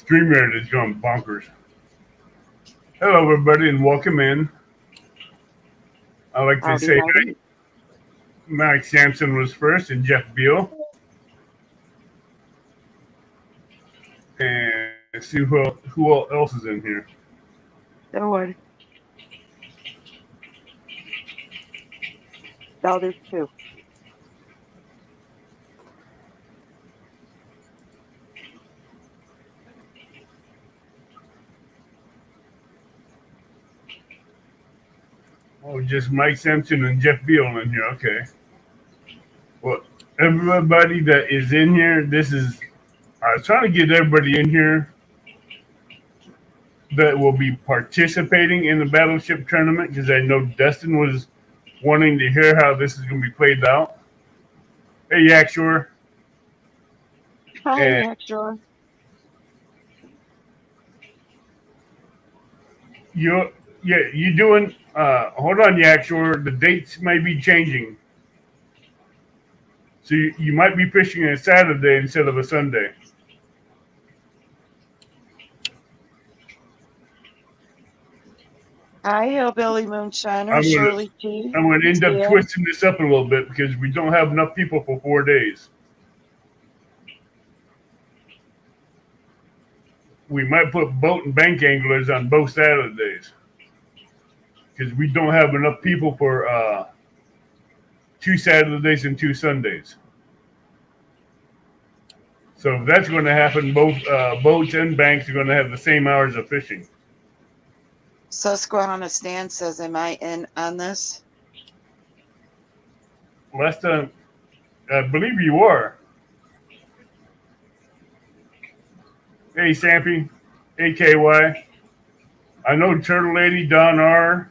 StreamYard has gone bonkers. Hello, everybody, and welcome in. I'd like to Howdy, say howdy. Mike Sampson was first, and Jeff Beal, and see who else is in here. So what? No, there's two. Oh, just Mike Sampson and Jeff Beal in here. Okay. Well, everybody that is in here, I was trying to get everybody in here that will be participating in the battleship tournament because I know Dustin was wanting to hear how this is going to be played out. Hey, Yakshore. Hi, And extra. you, yeah, you doing, hold on, Yakshore. The dates may be changing. So you might be fishing on a Saturday instead of a Sunday. Hi, Hillbilly Moonshiner, I'm gonna Shirley T. I'm gonna end up Stan. twisting this up a little bit because we don't have enough people for 4 days. We might put boat and bank anglers on both Saturdays because we don't have enough people for 2 Saturdays and 2 Sundays. So if that's going to happen, both boats and banks are going to have the same hours of fishing. Susquehanna Stan says, am I in on this? Last time, I believe you are. Hey, Sampy, AKY. I know Turtle Lady, Don R,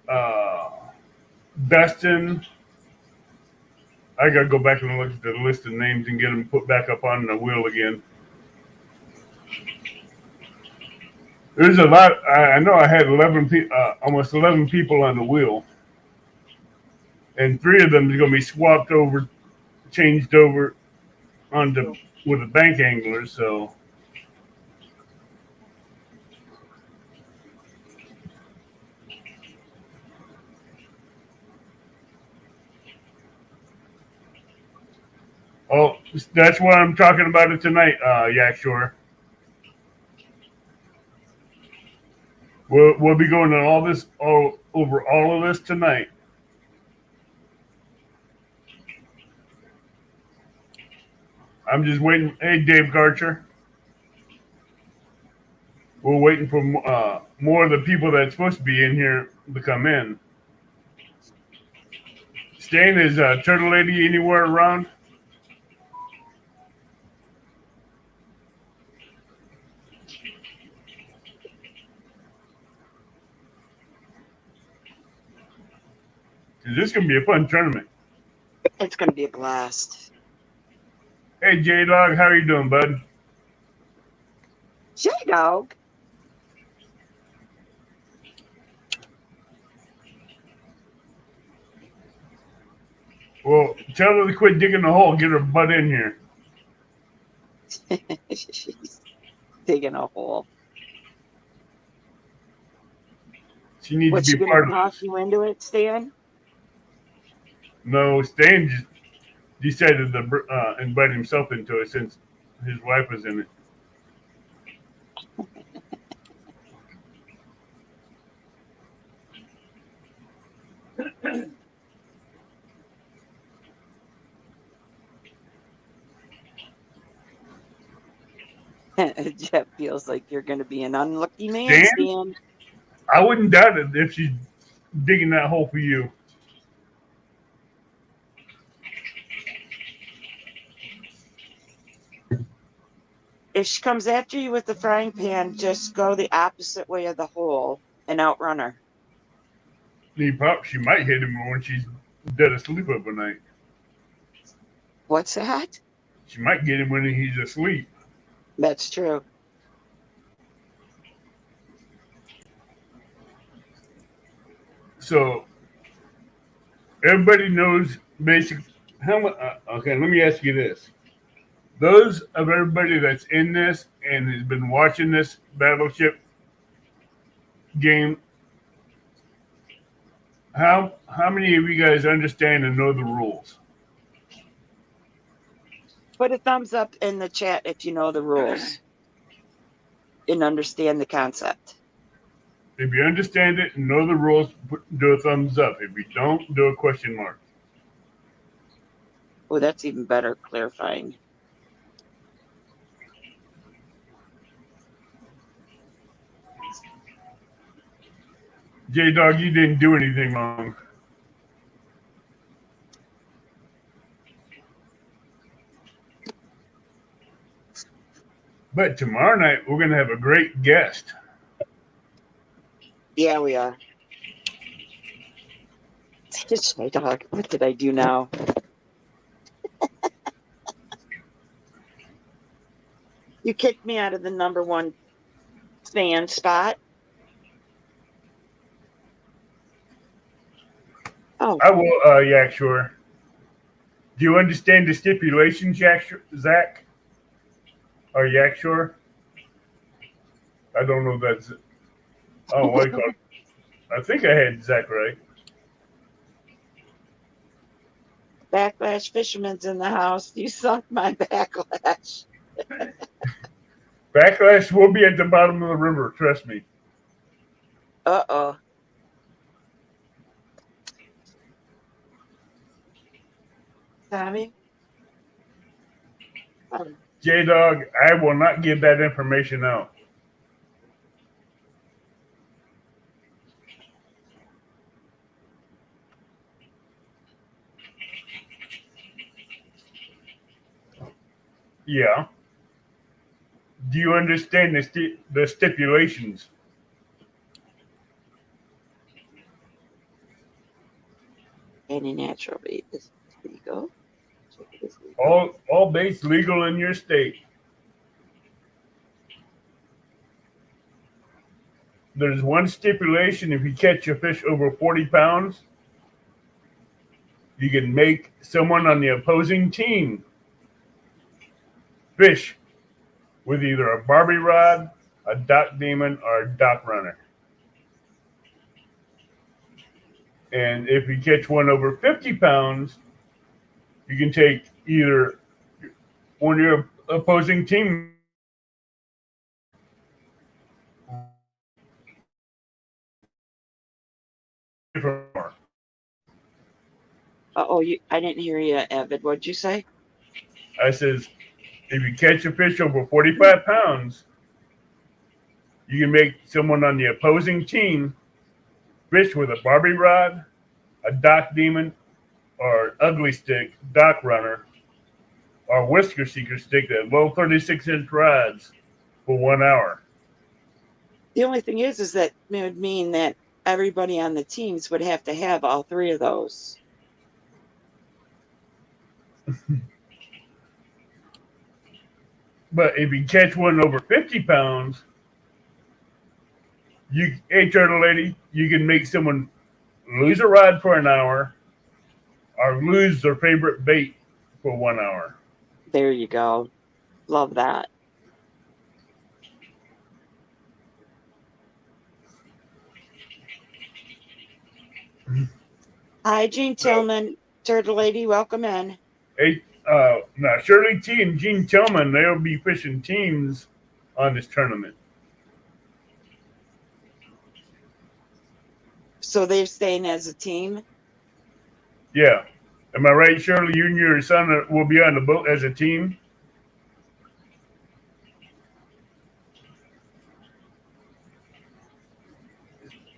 uh, Dustin. I gotta go back and look at the list of names and get them put back up on the wheel again. There's a lot. I know I had almost 11 people on the wheel, and three of them is gonna be swapped over, changed over onto with the bank anglers. So, oh, that's what I'm talking about it tonight. Yeah, sure. We'll be going on all over all of this tonight. I'm just waiting. Hey, Dave Garcher. We're waiting for more of the people that's supposed to be in here to come in. Stan, is Turtle Lady anywhere around? This is going to be a fun tournament. It's going to be a blast. Hey, J-Dog, how are you doing, bud? J-Dog. Well, tell her to quit digging the hole. Get her butt in here. She's digging a hole. She needs What's to she be going to part of talk this. you into it, Stan? No, Stan just decided to invite himself into it since his wife was in it. Jeff feels like you're going to be an unlucky man, Stan? Stan. I wouldn't doubt it if she's digging that hole for you. If she comes after you with the frying pan, just go the opposite way of the hole and outrun her. She might hit him when she's dead asleep overnight. What's that? She might get him when he's asleep. That's true. So everybody knows basic. How much? Okay, let me ask you this: those of everybody that's in this and has been watching this battleship game, how many of you guys understand and know the rules? Put a thumbs up in the chat if you know the rules and understand the concept. If you understand it and know the rules, do a thumbs up. If you don't, do a question mark. Oh, that's even better clarifying. J Dog, you didn't do anything wrong. But tomorrow night we're gonna have a great guest. Yeah, we are. It's my dog. What did I do now? You kicked me out of the #1 fan spot. Oh, I will, Yak Shore. Do you understand the stipulations, Zach? Or Yak Shore? I don't know if that's. Oh, what do you call it? I think I had Zach right. Backlash Fisherman's in the house. You sunk my backlash. Backlash will be at the bottom of the river. Trust me. Uh-oh. Tommy? J Dog, I will not give that information out. Yeah. Do you understand the stipulations? Any natural bait is legal. All baits legal in your state. There's one stipulation: if you catch a fish over 40 pounds, you can make someone on the opposing team fish with either a Barbie rod, a dock demon, or a dock runner. And if you catch one over 50 pounds, you can take either one of your opposing team. Uh-oh, I didn't hear you, Evid. What'd you say? I says, if you catch a fish over 45 pounds, you can make someone on the opposing team fish with a Barbie rod, a dock demon, or ugly stick, dock runner, or whisker seeker stick that low 36-inch rods for 1 hour. The only thing is that it would mean that everybody on the teams would have to have all three of those. But if you catch one over 50 pounds, hey, turtle lady, you can make someone lose a rod for an hour or lose their favorite bait for 1 hour. There you go. Love that. Hi, Gene Tillman, Turtle Lady. Welcome in. Hey, now Shirley T and Gene Tillman, they'll be fishing teams on this tournament. So they're staying as a team? Yeah. Am I right, Shirley? You and your son will be on the boat as a team?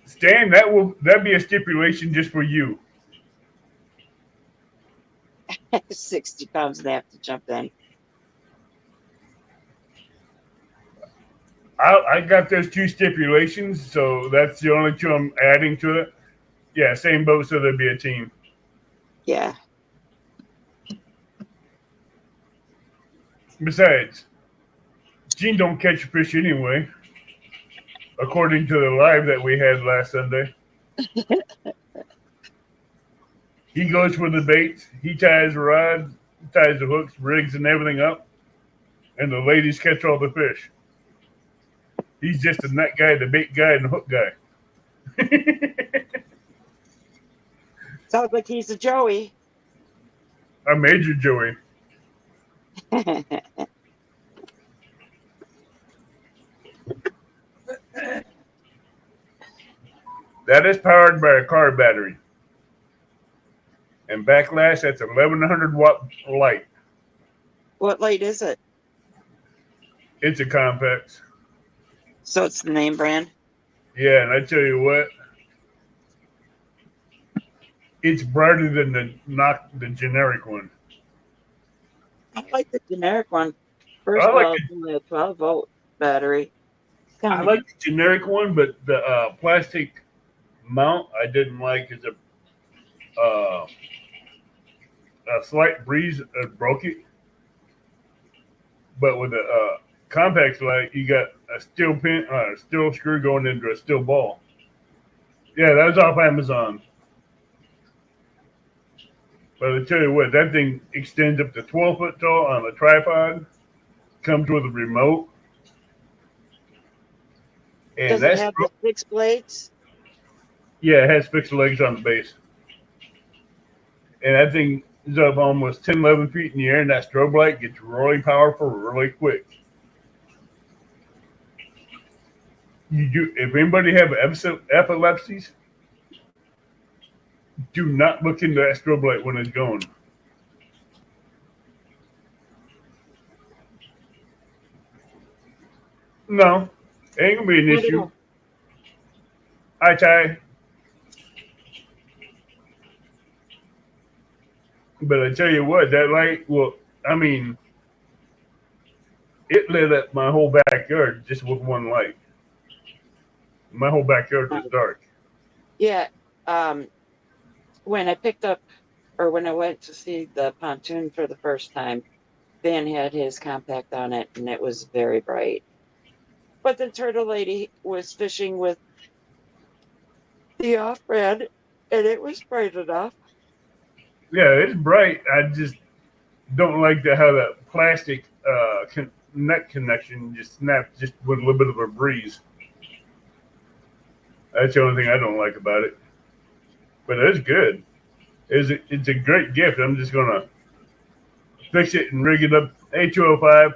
Stan, that'd be a stipulation just for you. 60 pounds and they have to jump in. I got those two stipulations, so that's the only two I'm adding to it. Yeah, same boat, so there'd be a team. Yeah. Besides, Gene don't catch fish anyway, according to the live that we had last Sunday. He goes for the baits. He ties the rods, ties the hooks, rigs, and everything up. and the ladies catch all the fish. He's just the net guy, the bait guy, and the hook guy. Sounds like he's a Joey. I Major Joey. That is powered by a car battery. And backlash, that's 1100-watt light. What light is it? It's a complex. So it's the name brand. Yeah, and I tell you what, it's brighter than the generic one. I like the generic one. I First of like all, it's only a 12-volt battery. I like the generic one, but the plastic mount I didn't like. Is a slight breeze broke it. But with a compact light, you got a steel pin, steel screw going into a steel ball. Yeah, that was off Amazon. But I tell you what, that thing extends up to 12 foot tall on a tripod. Comes with a remote, and Does it have the 6 blades? yeah, it has fixed legs on the base. And that thing is up almost 10, 11 feet in the air, and that strobe light gets really powerful really quick. If anybody have epilepsies, do not look into that strobe light when it's going. No, ain't gonna be an issue. Hi, Ty. But I tell you what, that light, well, I mean, it lit up my whole backyard just with one light. My whole backyard was dark. Yeah. When I picked up, or when I went to see the pontoon for the first time, Ben had his compact on it, and it was very bright. But the turtle lady was fishing with the off-brand, and it was bright enough. Yeah, it's bright. I just don't like how that plastic net connection just snapped just with a little bit of a breeze. That's the only thing I don't like about it. But it's good. It's a great gift. I'm just gonna fix it and rig it up. A205.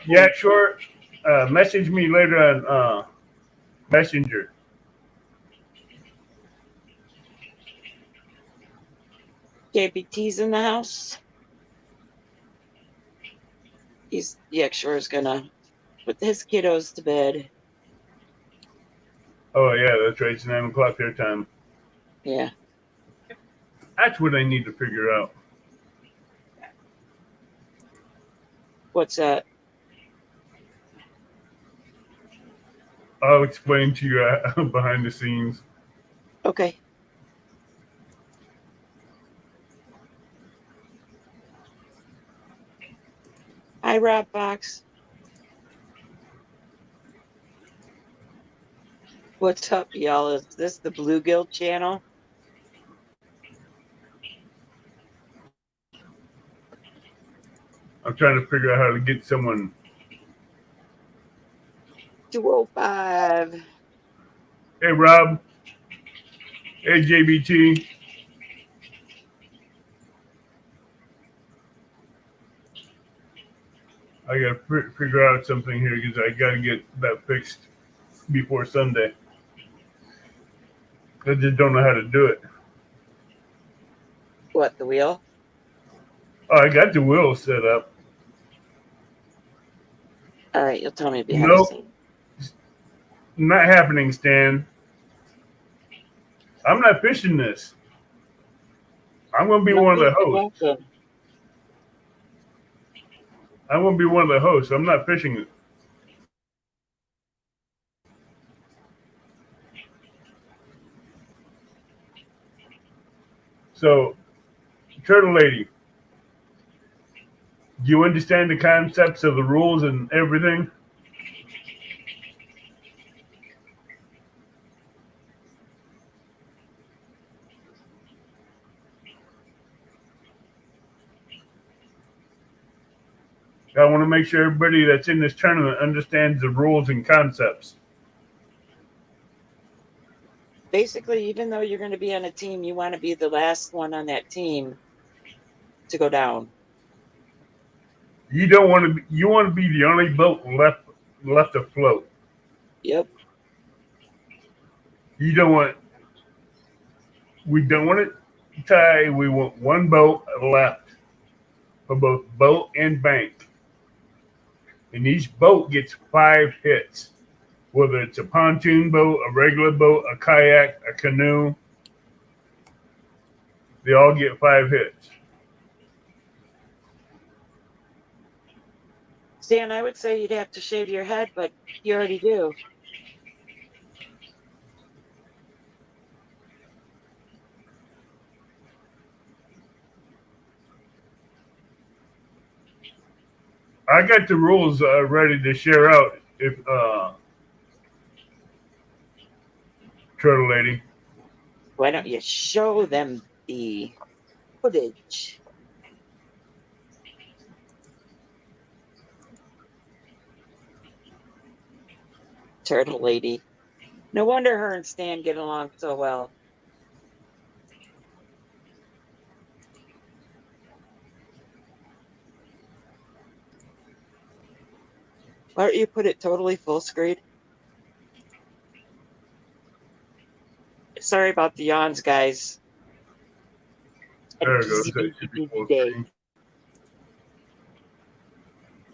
Yeah, sure. Message me later on Messenger. JBT's in the house. Sure is gonna put his kiddos to bed. Oh yeah, that's right. It's 9 o'clock their time. Yeah. That's what I need to figure out. What's that? I'll explain to you behind the scenes. Okay. Hi, Rob Fox. What's up, y'all? Is this the Bluegill channel? I'm trying to figure out how to get someone. 205. Hey, Rob. Hey, JBT. I got to figure out something here because I got to get that fixed before Sunday. I just don't know how to do it. What, the wheel? Oh, I got the wheel set up. All right, you'll tell me behind the Nope, scenes. not happening, Stan. I'm not fishing this. I'm going to be one of the hosts. I'm going to be one of the hosts. I'm not fishing it. So, Turtle Lady, do you understand the concepts of the rules and everything? I want to make sure everybody that's in this tournament understands the rules and concepts. Basically, even though you're going to be on a team, you want to be the last one on that team to go down. You don't want to. You want to be the only boat left afloat. Yep. You don't want. We don't want it tied. We want one boat left for both boat and bank, and each boat gets 5 hits. Whether it's a pontoon boat, a regular boat, a kayak, a canoe, they all get 5 hits. Stan, I would say you'd have to shave your head, but you already do. I got the rules ready to share out if Turtle Lady. Why don't you show them the footage? Turtle Lady. No wonder her and Stan get along so well. Why don't you put it totally full screen? Sorry about the yawns, guys. There it goes. That should be Busy full day. screen.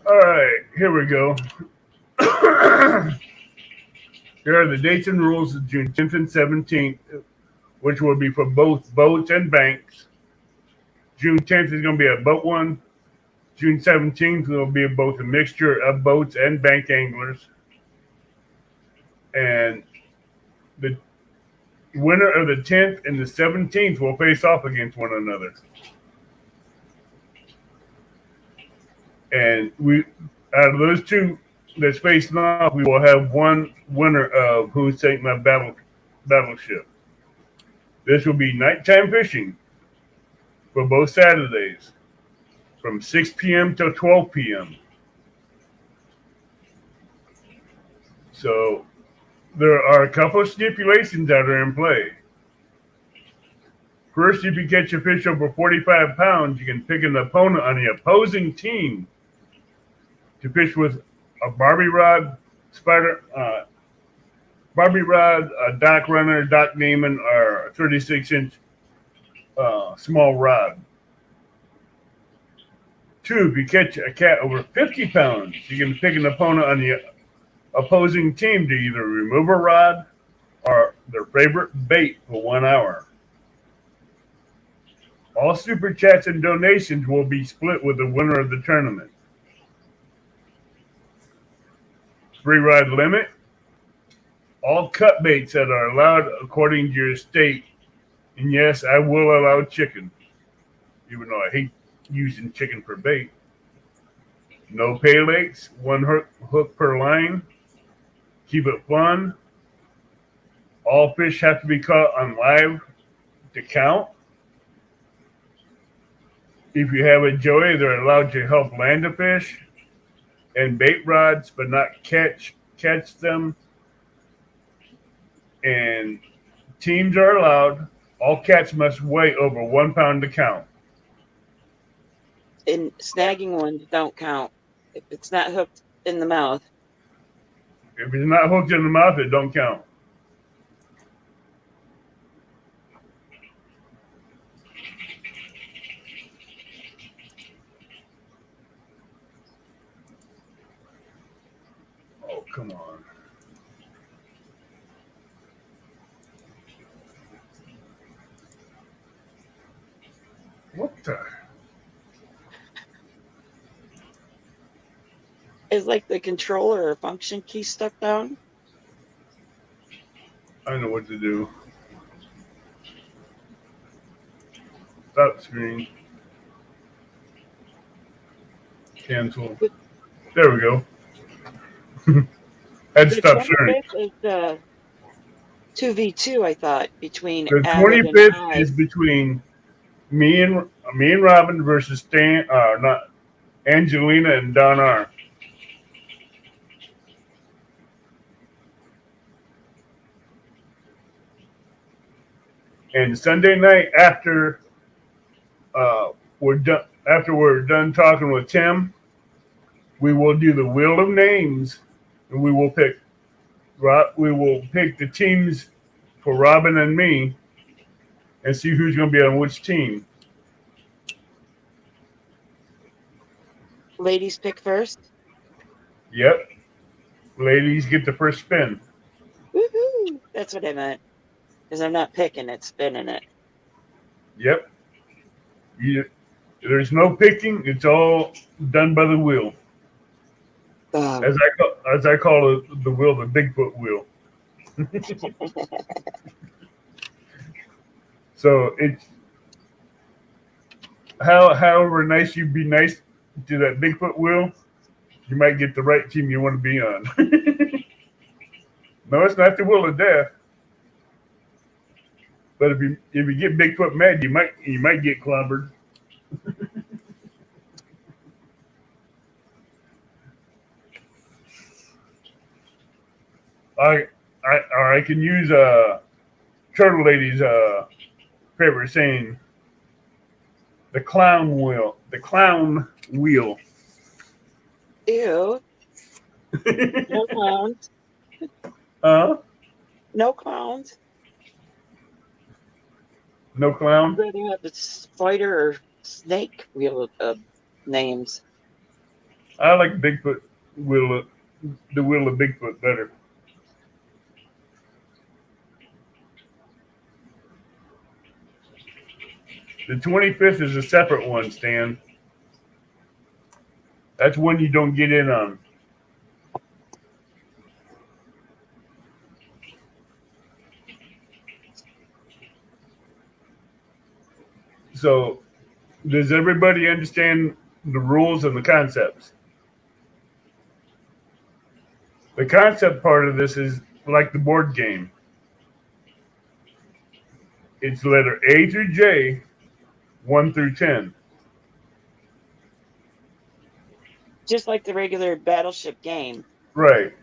All right, here we go. Here are the dates and rules of June 10th and 17th, which will be for both boats and banks. June 10th is going to be a boat one. June 17th will be both a mixture of boats and bank anglers. And the winner of the 10th and the 17th will face off against one another. And we, out of those two that's facing off, we will have one winner of Who Sank My Battleship. This will be nighttime fishing for both Saturdays from 6 p.m. till 12 p.m. So there are a couple of stipulations that are in play. First, if you catch a fish over 45 pounds, you can pick an opponent on the opposing team to fish with a Barbie rod, a dock runner, dock demon, or a 36-inch small rod. Two, if you catch a cat over 50 pounds, you can pick an opponent on the opposing team to either remove a rod or their favorite bait for 1 hour. All super chats and donations will be split with the winner of the tournament. Free ride limit. All cut baits that are allowed according to your state. And yes, I will allow chicken, even though I hate using chicken for bait. No pay lakes, one hook per line. Keep it fun. All fish have to be caught on live to count. If you have a joey, they're allowed to help land a fish and bait rods, but not catch them. And teams are allowed. All cats must weigh over 1 pound to count. And snagging ones don't count if it's not hooked in the mouth. If it's not hooked in the mouth, it don't count. Oh, come on. What the? Is like the controller or function key stuck down? I know what to do. Stop screen. Cancel. There we go. Had to stop sharing. The 25th is 2v2, I thought, between The Abbott and 25th is between me and Robin versus Stan. Not Angelina and Don R. And Sunday night uh, after we're done talking with Tim, we will do the wheel of names, and we will pick the teams for Robin and me, and see who's going to be on which team. Ladies pick first. Yep, ladies get the first spin. Woohoo! That's what I meant. Because I'm not picking it, spinning it. Yep, you, there's no picking; it's all done by the wheel. Oh. As I call it, the wheel, the Bigfoot wheel. So it's however nice you be nice to that Bigfoot wheel, you might get the right team you want to be on. No, it's not the wheel of death. But if you get Bigfoot mad, you might get clobbered. I or I can use Turtle Lady's favorite saying, the clown wheel. The clown wheel. Ew. No clowns. uh No clowns. no I'd clown. rather have the spider or snake wheel of names. I like Bigfoot wheel the wheel of Bigfoot better. The 25th is a separate one, Stan. That's one you don't get in on. So, does everybody understand the rules and the concepts? The concept part of this is like the board game. It's letter A through J, 1 through 10. Just like the regular battleship game. Right.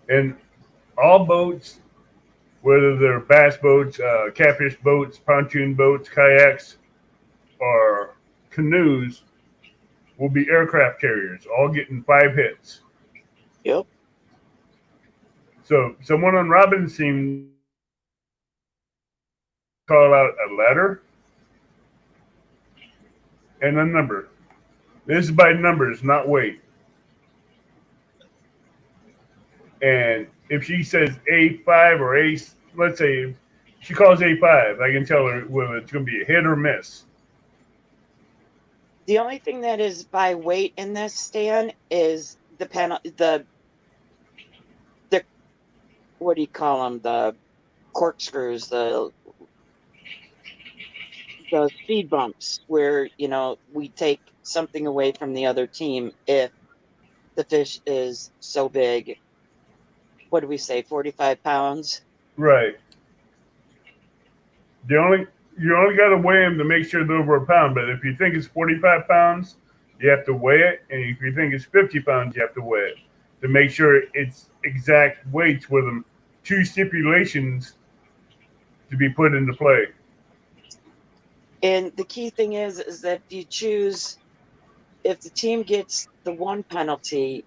And all boats, whether they're bass boats, catfish boats, pontoon boats, kayaks, or canoes, will be aircraft carriers, all getting 5 hits. Yep. So someone on Robin's team call out a letter and a number. This is by numbers, not weight. And if she says A5 or let's say she calls A5, I can tell her whether it's going to be a hit or miss. The only thing that is by weight in this, Stan, is the what do you call them? The corkscrews, the speed bumps, where we take something away from the other team if the fish is so big. What do we say? 45 pounds. Right. The only You only got to weigh them to make sure they're over a pound. But if you think it's 45 pounds, you have to weigh it, and if you think it's 50 pounds, you have to weigh it to make sure it's exact weights with them. Two stipulations to be put into play. And the key thing is that if the team gets the one penalty,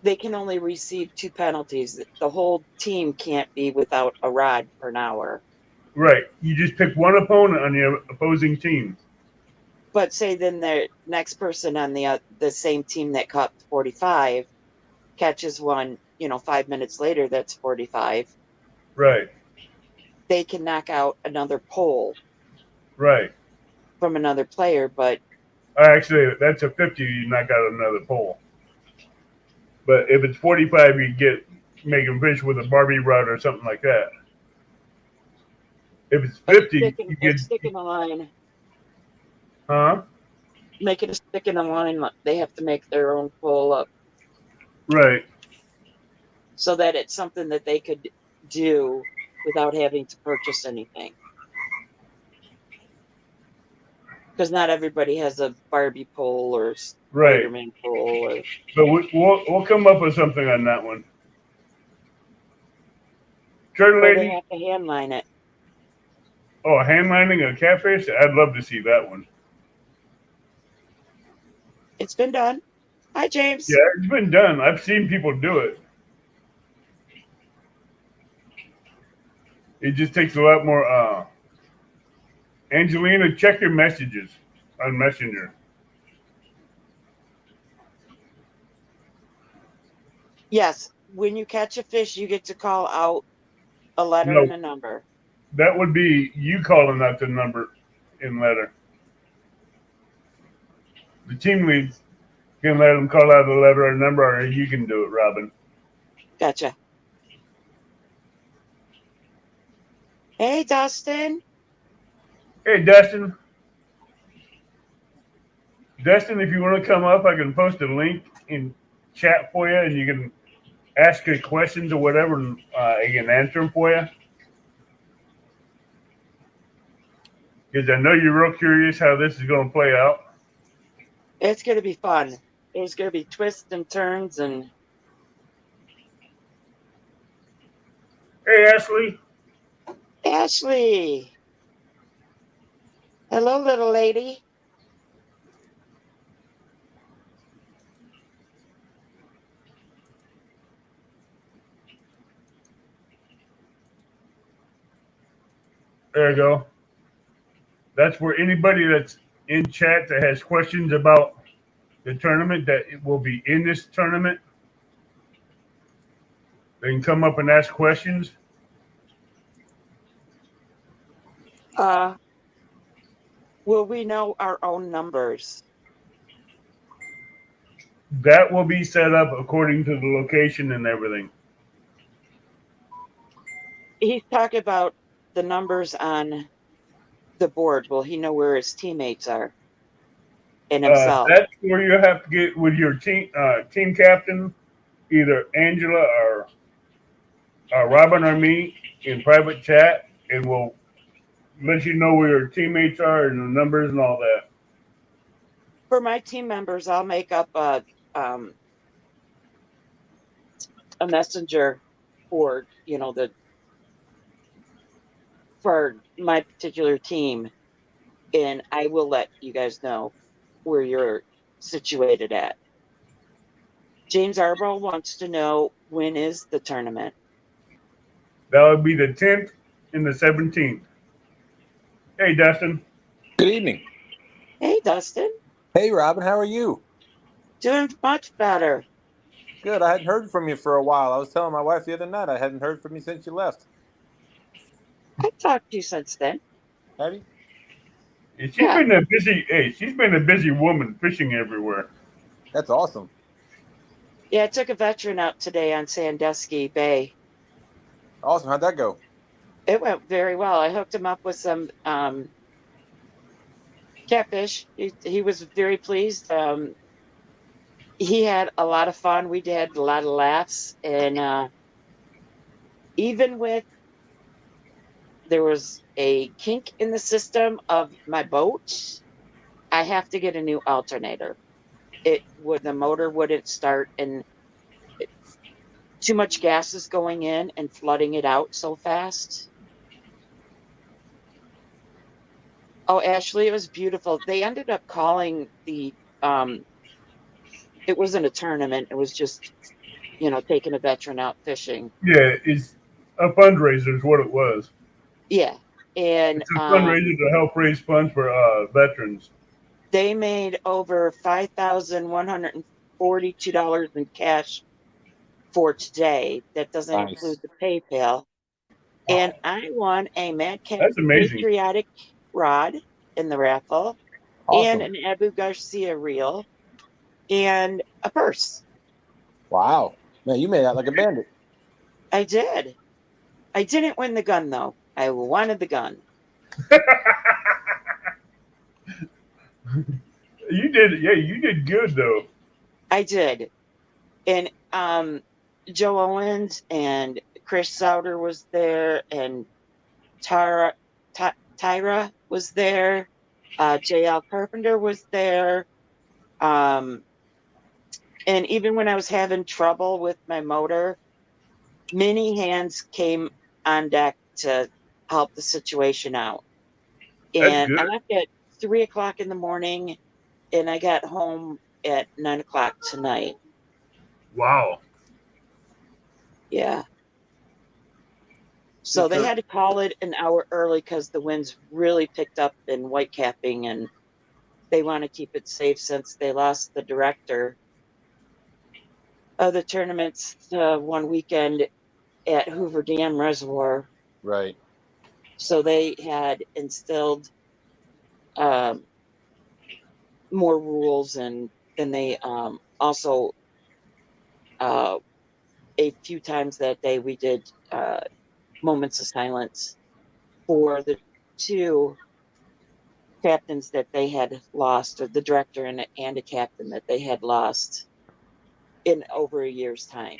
they can only receive two penalties. The whole team can't be without a rod for an hour. Right. You just pick one opponent on the opposing team. But say then the next person on the same team that caught 45 catches one, 5 minutes later, that's 45. Right. They can knock out another pole Right. from another player, but Actually, that's a 50. You knock out another pole. But if it's 45, you make them fish with a Barbie rod or something like that. If it's 50, you get a stick in the line. Huh? Making a stick in the line, they have to make their own pole up. Right. So that it's something that they could do without having to purchase anything. because not everybody has a Barbie pole or Right. Spider-Man pole, or But we'll come up with something on that one. Turtle or they lady. have to hand line it. Oh, hand lining a catfish. I'd love to see that one. It's been done. Hi, Yeah, James. it's been done. I've seen people do it. It just takes a lot more. Angelina, check your messages on Messenger. Yes, when you catch a fish, you get to call out a letter No, and a number. that would be you calling out the number in letter. The team lead can let them call out a letter or number, or you can do it, Robin. Gotcha. Hey, Dustin. Hey, Dustin. Dustin, if you want to come up, I can post a link in chat for you, and you can ask your questions or whatever, and I can answer them for you. Because I know you're real curious how this is going to play out. It's going to be fun. There's going to be twists and turns. And Hey, Ashley. Ashley. Hello, little lady. There you go. That's where anybody that's in chat that has questions about the tournament that it will be in this tournament, they can come up and ask questions. Uh, will we know our own numbers? That will be set up according to the location and everything. He's talking about the numbers on the board. Will he know where his teammates are and himself? That's where you have to get with your team captain, either Angela or Robin or me in private chat, and we'll let you know where your teammates are and the numbers and all that. For my team members, I'll make up um, a messenger board, for my particular team, and I will let you guys know where you're situated at. James Arbol wants to know, when is the tournament? That would be the 10th and the 17th. Hey, Dustin. Good evening. Hey, Dustin. Hey, Robin, how are you? Doing much better. Good. I hadn't heard from you for a while. I was telling my wife the other night I hadn't heard from you since you left. I've talked to you since then. Have you? She's Yeah. been a busy. Hey, she's been a busy woman fishing everywhere. That's awesome. Yeah, I took a veteran out today on Sandusky Bay. Awesome. How'd that go? It went very well. I hooked him up with some catfish. He was very pleased. He had a lot of fun. We had a lot of laughs. And even with, there was a kink in the system of my boat, I have to get a new alternator. The motor wouldn't start, and too much gas is going in and flooding it out so fast. Oh, Ashley, it was beautiful. They ended up calling um it wasn't a tournament, it was just, taking a veteran out fishing. Yeah, it's a fundraiser is what it was. Yeah. And It's a fundraiser to help raise funds for veterans. they made over $5,142 in cash for today. That doesn't Nice. include the PayPal. And I won a Mad Cat That's amazing. Patriotic rod in the raffle, and Awesome. an Abu Garcia reel, and a purse. Wow. Man, you made out like a bandit. I did. I didn't win the gun, though. I wanted the gun. You did, yeah, you did good though. I did. And Joe Owens and Chris Sauter was there, and Tyra was there. JL Carpenter was there. Um, and even when I was having trouble with my motor, many hands came on deck to help the situation out. That's And good. I left at 3 o'clock in the morning, and I got home at 9 o'clock tonight. Wow. Yeah. So Just they to, had to call it an hour early because the winds really picked up in whitecapping, and they want to keep it safe since they lost the director of the tournaments one weekend at Hoover Dam Reservoir. right. So they had instilled um, more rules, and then they also uh, a few times that day we did moments of silence for the two captains that they had lost, or the director and a captain that they had lost in over a year's time,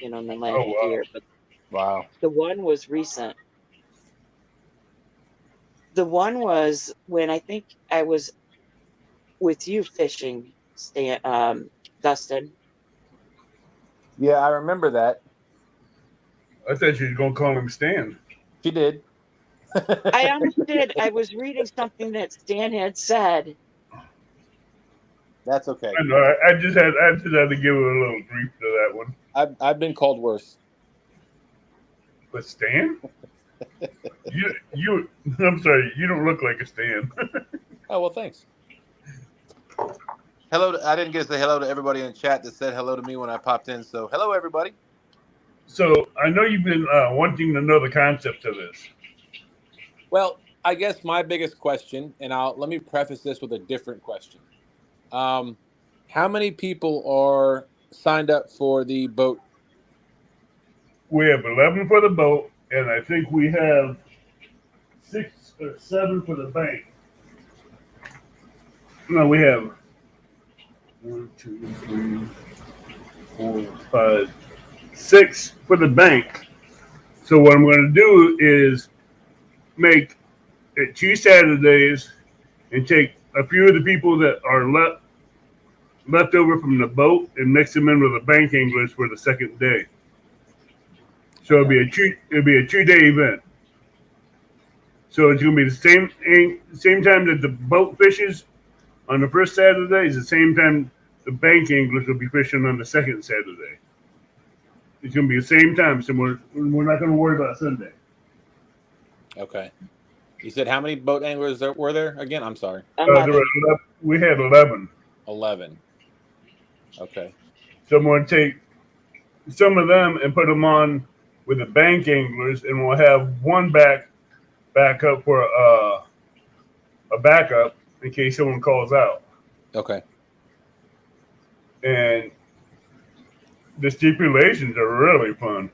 in the Oh last wow. year. But Wow. the one was recent. The one was when I think I was with you fishing, Dustin. Yeah, I remember that. I thought you were gonna call him Stan. She did. I almost did. I was reading something that Stan had said. That's okay. I know. I just had to give it a little grief to that one. I've been called worse. But Stan, you. I'm sorry. You don't look like a Stan. Oh well, thanks. Hello. I didn't get to say hello to everybody in chat that said hello to me when I popped in. So hello, everybody. So I know you've been wanting to know the concepts of this. Well, I guess my biggest question, and let me preface this with a different question. Um, how many people are signed up for the boat? We have 11 for the boat, and I think we have 6 or 7 for the bank. No, we have 1, 2, 3, 4, 5, 6 for the bank. So what I'm going to do is make it 2 Saturdays and take a few of the people that are left over from the boat and mix them in with the bank anglers for the second day. So Okay. it'll be a 2 day event. So it's gonna be the same time that the boat fishes on the first Saturday is the same time the bank anglers will be fishing on the second Saturday. It's gonna be the same time, so we're not gonna worry about Sunday. Okay. You said how many boat anglers were there again? I'm sorry. 11. We had 11. 11. Okay. So I'm gonna take some of them and put them on with the bank anglers, and we'll have one back up for a backup in case someone calls out. Okay. And the stipulations are really fun.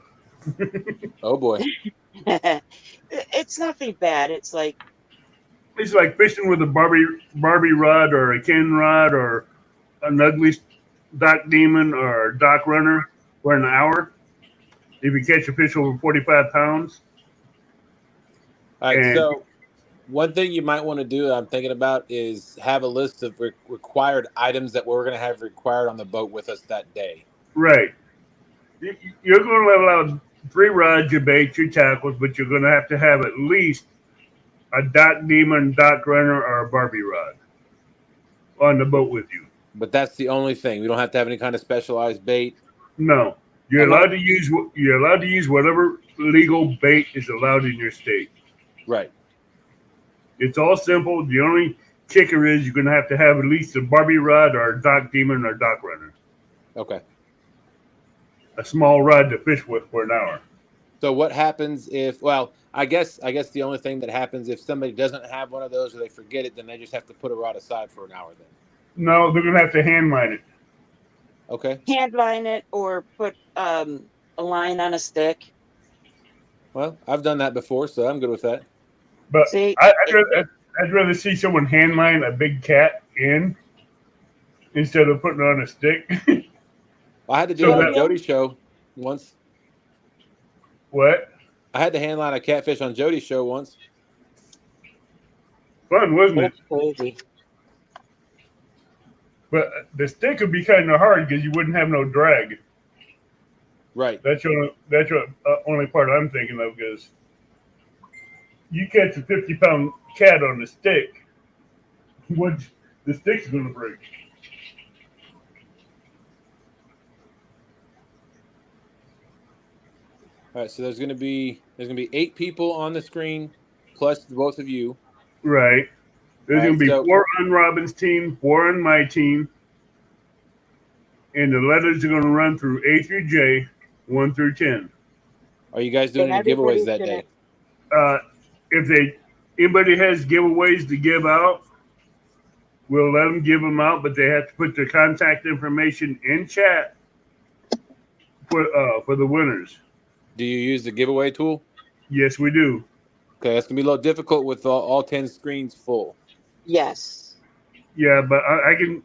Oh boy. It's nothing bad. It's like, It's like fishing with a Barbie rod or a Ken rod or an ugly dock demon or dock runner for an hour. If you catch a fish over 45 pounds, All right. and So one thing you might want to do, I'm thinking about, is have a list of required items that we're going to have required on the boat with us that day. right, you're going to allow 3 rods, your bait, your tackles, but you're going to have at least a dock demon, dock runner, or a Barbie rod on the boat with you. But that's the only thing. We don't have to have any kind of specialized bait. No, Unless, you're allowed to use whatever legal bait is allowed in your state. right. It's all simple. The only kicker is you're going to have at least a Barbie rod or a dock demon or dock runner, Okay. a small rod to fish with for an hour. So what happens if? Well, I guess the only thing that happens if somebody doesn't have one of those or they forget it, then they just have to put a rod aside for an hour. Then. No, they're going to have to hand line it. Okay. hand line it or put a line on a stick. Well, I've done that before, so I'm good with that. But See, I'd rather see someone hand line a big cat in instead of putting it on a stick. I had to do So it on that Jody's show once. what? I had to handline a catfish on Jody's show once. fun, wasn't it? That's crazy. But the stick would be kind of hard because you wouldn't have no drag. Right. That's what only part I'm thinking of, because you catch a 50-pound cat on the stick, what the stick's going to break. All right. So there's gonna be 8 people on the screen, plus both of you. Right. There's All going right. to be So 4 on Robin's team, 4 on my team, and the letters are going to run through A through J, 1 through 10. are you guys doing And any giveaways everybody's that gonna. day? If anybody has giveaways to give out, we'll let them give them out, but they have to put their contact information in chat for the winners. Do you use the giveaway tool? Yes, we do. Okay, that's gonna be a little difficult with all 10 screens full. Yes. Yeah, but I can.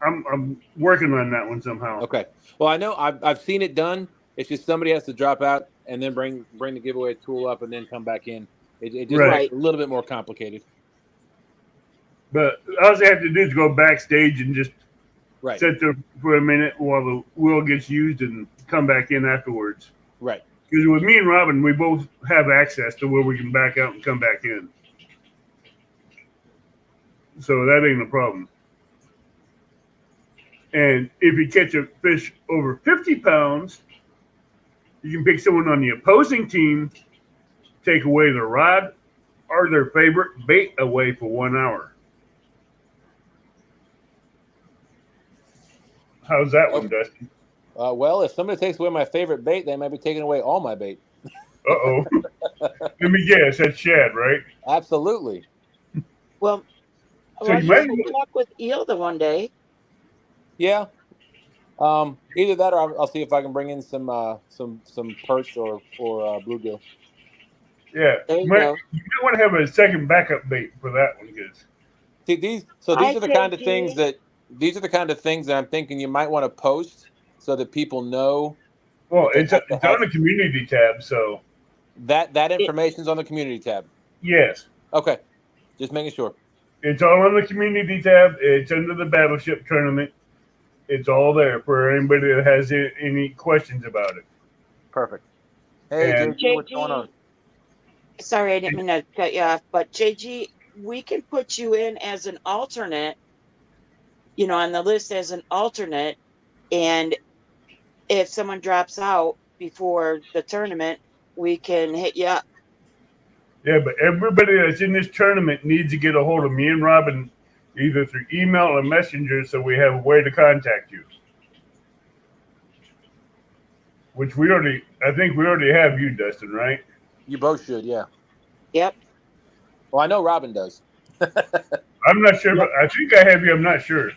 I'm working on that one somehow. Okay. Well, I know I've seen it done. It's just somebody has to drop out and then bring the giveaway tool up and then come back in. It just Right. makes it a little bit more complicated. But all they have to do is go backstage and just Right. sit there for a minute while the wheel gets used and come back in afterwards. Right. Because with me and Robin, we both have access to where we can back out and come back in. So that ain't a problem. And if you catch a fish over 50 pounds, you can pick someone on the opposing team, take away their rod or their favorite bait away for 1 hour. How's that one, Dusty? Well, if somebody takes away my favorite bait, they might be taking away all my bait. Uh-oh. Let me guess. That's shad, right? Absolutely. Well, So well, you you might- should talk with Eel the one day. Yeah. Either that, or I'll see if I can bring in some perch or bluegill. Yeah. There you You might go. want to have a second backup bait for that one, because See, these Hi, are the kind of things JG. that I'm thinking you might want to post so that people know well, that they it's have to have on the community tab, so that information's on the community tab. yes. Okay, just making sure. It's all on the community tab. It's under the battleship tournament. It's all there for anybody that has any questions about it. Perfect. Hey, And JG, what's going on? Sorry, I didn't mean to cut you off, but JG, we can put you in as an alternate, on the list as an alternate. And if someone drops out before the tournament, we can hit you up. yeah, but everybody that's in this tournament needs to get a hold of me and Robin either through email or messenger, so we have a way to contact you. Which I think we already have you, Dustin, right? You both should, yeah. Yep. Well, I know Robin does. I'm not sure, but I think I have you. I'm not sure.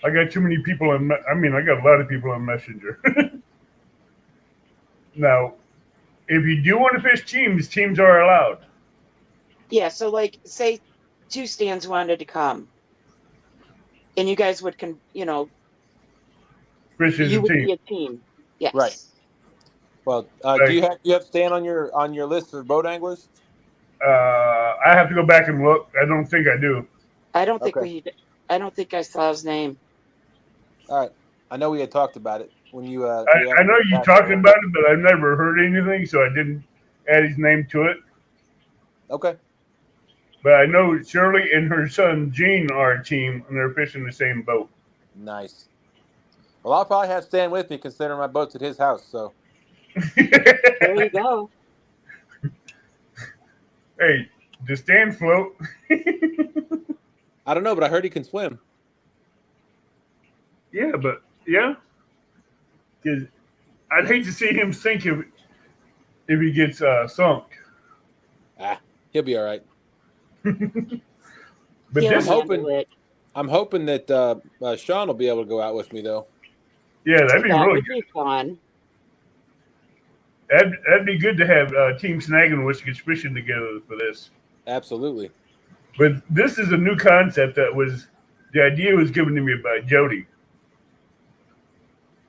I got too many people I got a lot of people on Messenger. Now, if you do want to fish teams are allowed. Yeah. So, like, say 2 stands wanted to come, and you guys would, Fish as you a would team. be a team. Yes. Right. Well, do you have Stan on your list of boat anglers? I have to go back and look. I don't think I do. I don't think Okay. I don't think I saw his name. All right. I know we had talked about it when you. I know you talked about it, but I've never heard anything, so I didn't add his name to it. Okay. But I know Shirley and her son Gene are a team, and they're fishing the same boat. Nice. Well, I'll probably have Stan with me, considering my boat's at his house. So. There you go. Hey, does Stan float? I don't know, but I heard he can swim. Yeah, but yeah, because I'd hate to see him sink if he gets sunk. He'll be all right. But He'll this, handle it. I'm hoping that Sean will be able to go out with me, though. yeah, that'd be That really would good. be fun. That'd be good to have Team Snagging Whiskers fishing together for this. Absolutely. But this is a new concept the idea was given to me by Jody.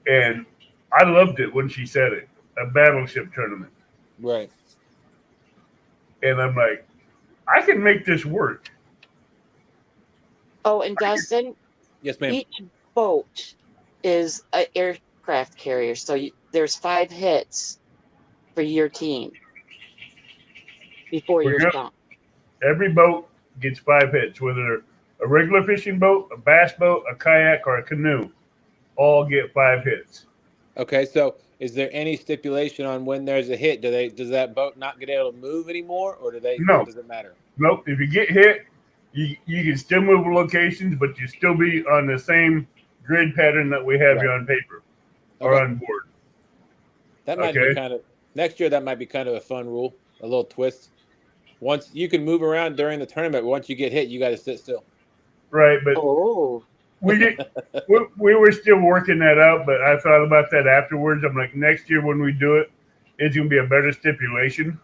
And I loved it when she said it, a battleship tournament. Right. And I'm like, I can make this work. Oh, and Dustin, Yes, ma'am. each boat is an aircraft carrier, so there's 5 hits for your team before We're you're good. sunk. Every boat gets 5 hits, whether a regular fishing boat, a bass boat, a kayak, or a canoe. All get 5 hits. Okay, so is there any stipulation on when there's a hit? Does that boat not get able to move anymore, or No, does it matter? nope. If you get hit, you can still move locations, but you still be on the same grid pattern that we have you Right. on paper or Okay. on board. That might be Okay, kind of next year. That might be kind of a fun rule, a little twist. Once you can move around during the tournament, but once you get hit, you got to sit still. right. But Oh, we did. We were still working that out, but I thought about that afterwards. I'm like, next year when we do it, it's gonna be a better stipulation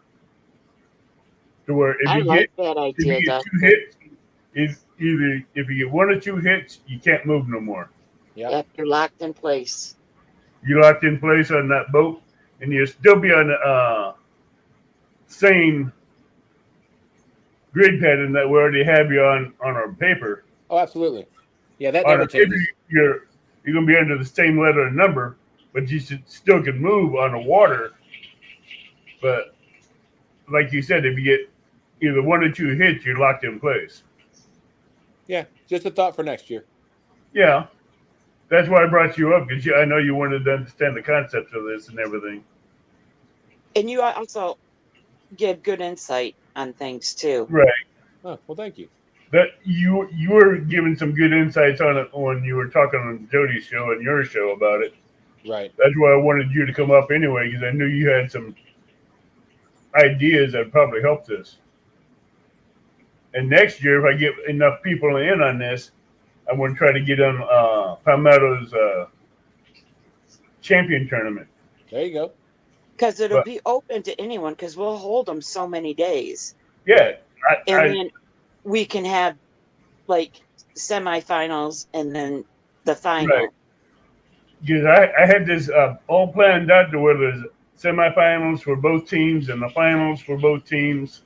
to where I like that if idea, you get two Dustin. hits, is either if you get 1 or 2 hits, you can't move no more. Yeah. Yep, you're locked in place. You locked in place on that boat, and you'll still be on the same grid pattern that we already have you on our paper. Oh, absolutely. Yeah, that On never our paper, changes. you're gonna be under the same letter and number, but you still can move on the water. But like you said, if you get either 1 or 2 hits, you're locked in place. Yeah, just a thought for next year. Yeah, that's why I brought you up because I know you wanted to understand the concepts of this and everything. And you also give good insight on things too. Right. Oh, well, thank you. That you were giving some good insights on it when you were talking on Jody's show and your show about it. Right. That's why I wanted you to come up anyway because I knew you had some ideas that probably help this. And next year, if I get enough people in on this, I'm going to try to get on Palmetto's champion tournament. There you go. Because it'll But be open to anyone because we'll hold them so many days. yeah, And then we can have like semifinals and then the right. final. Because I had this all planned out to where there's semifinals for both teams and the finals for both teams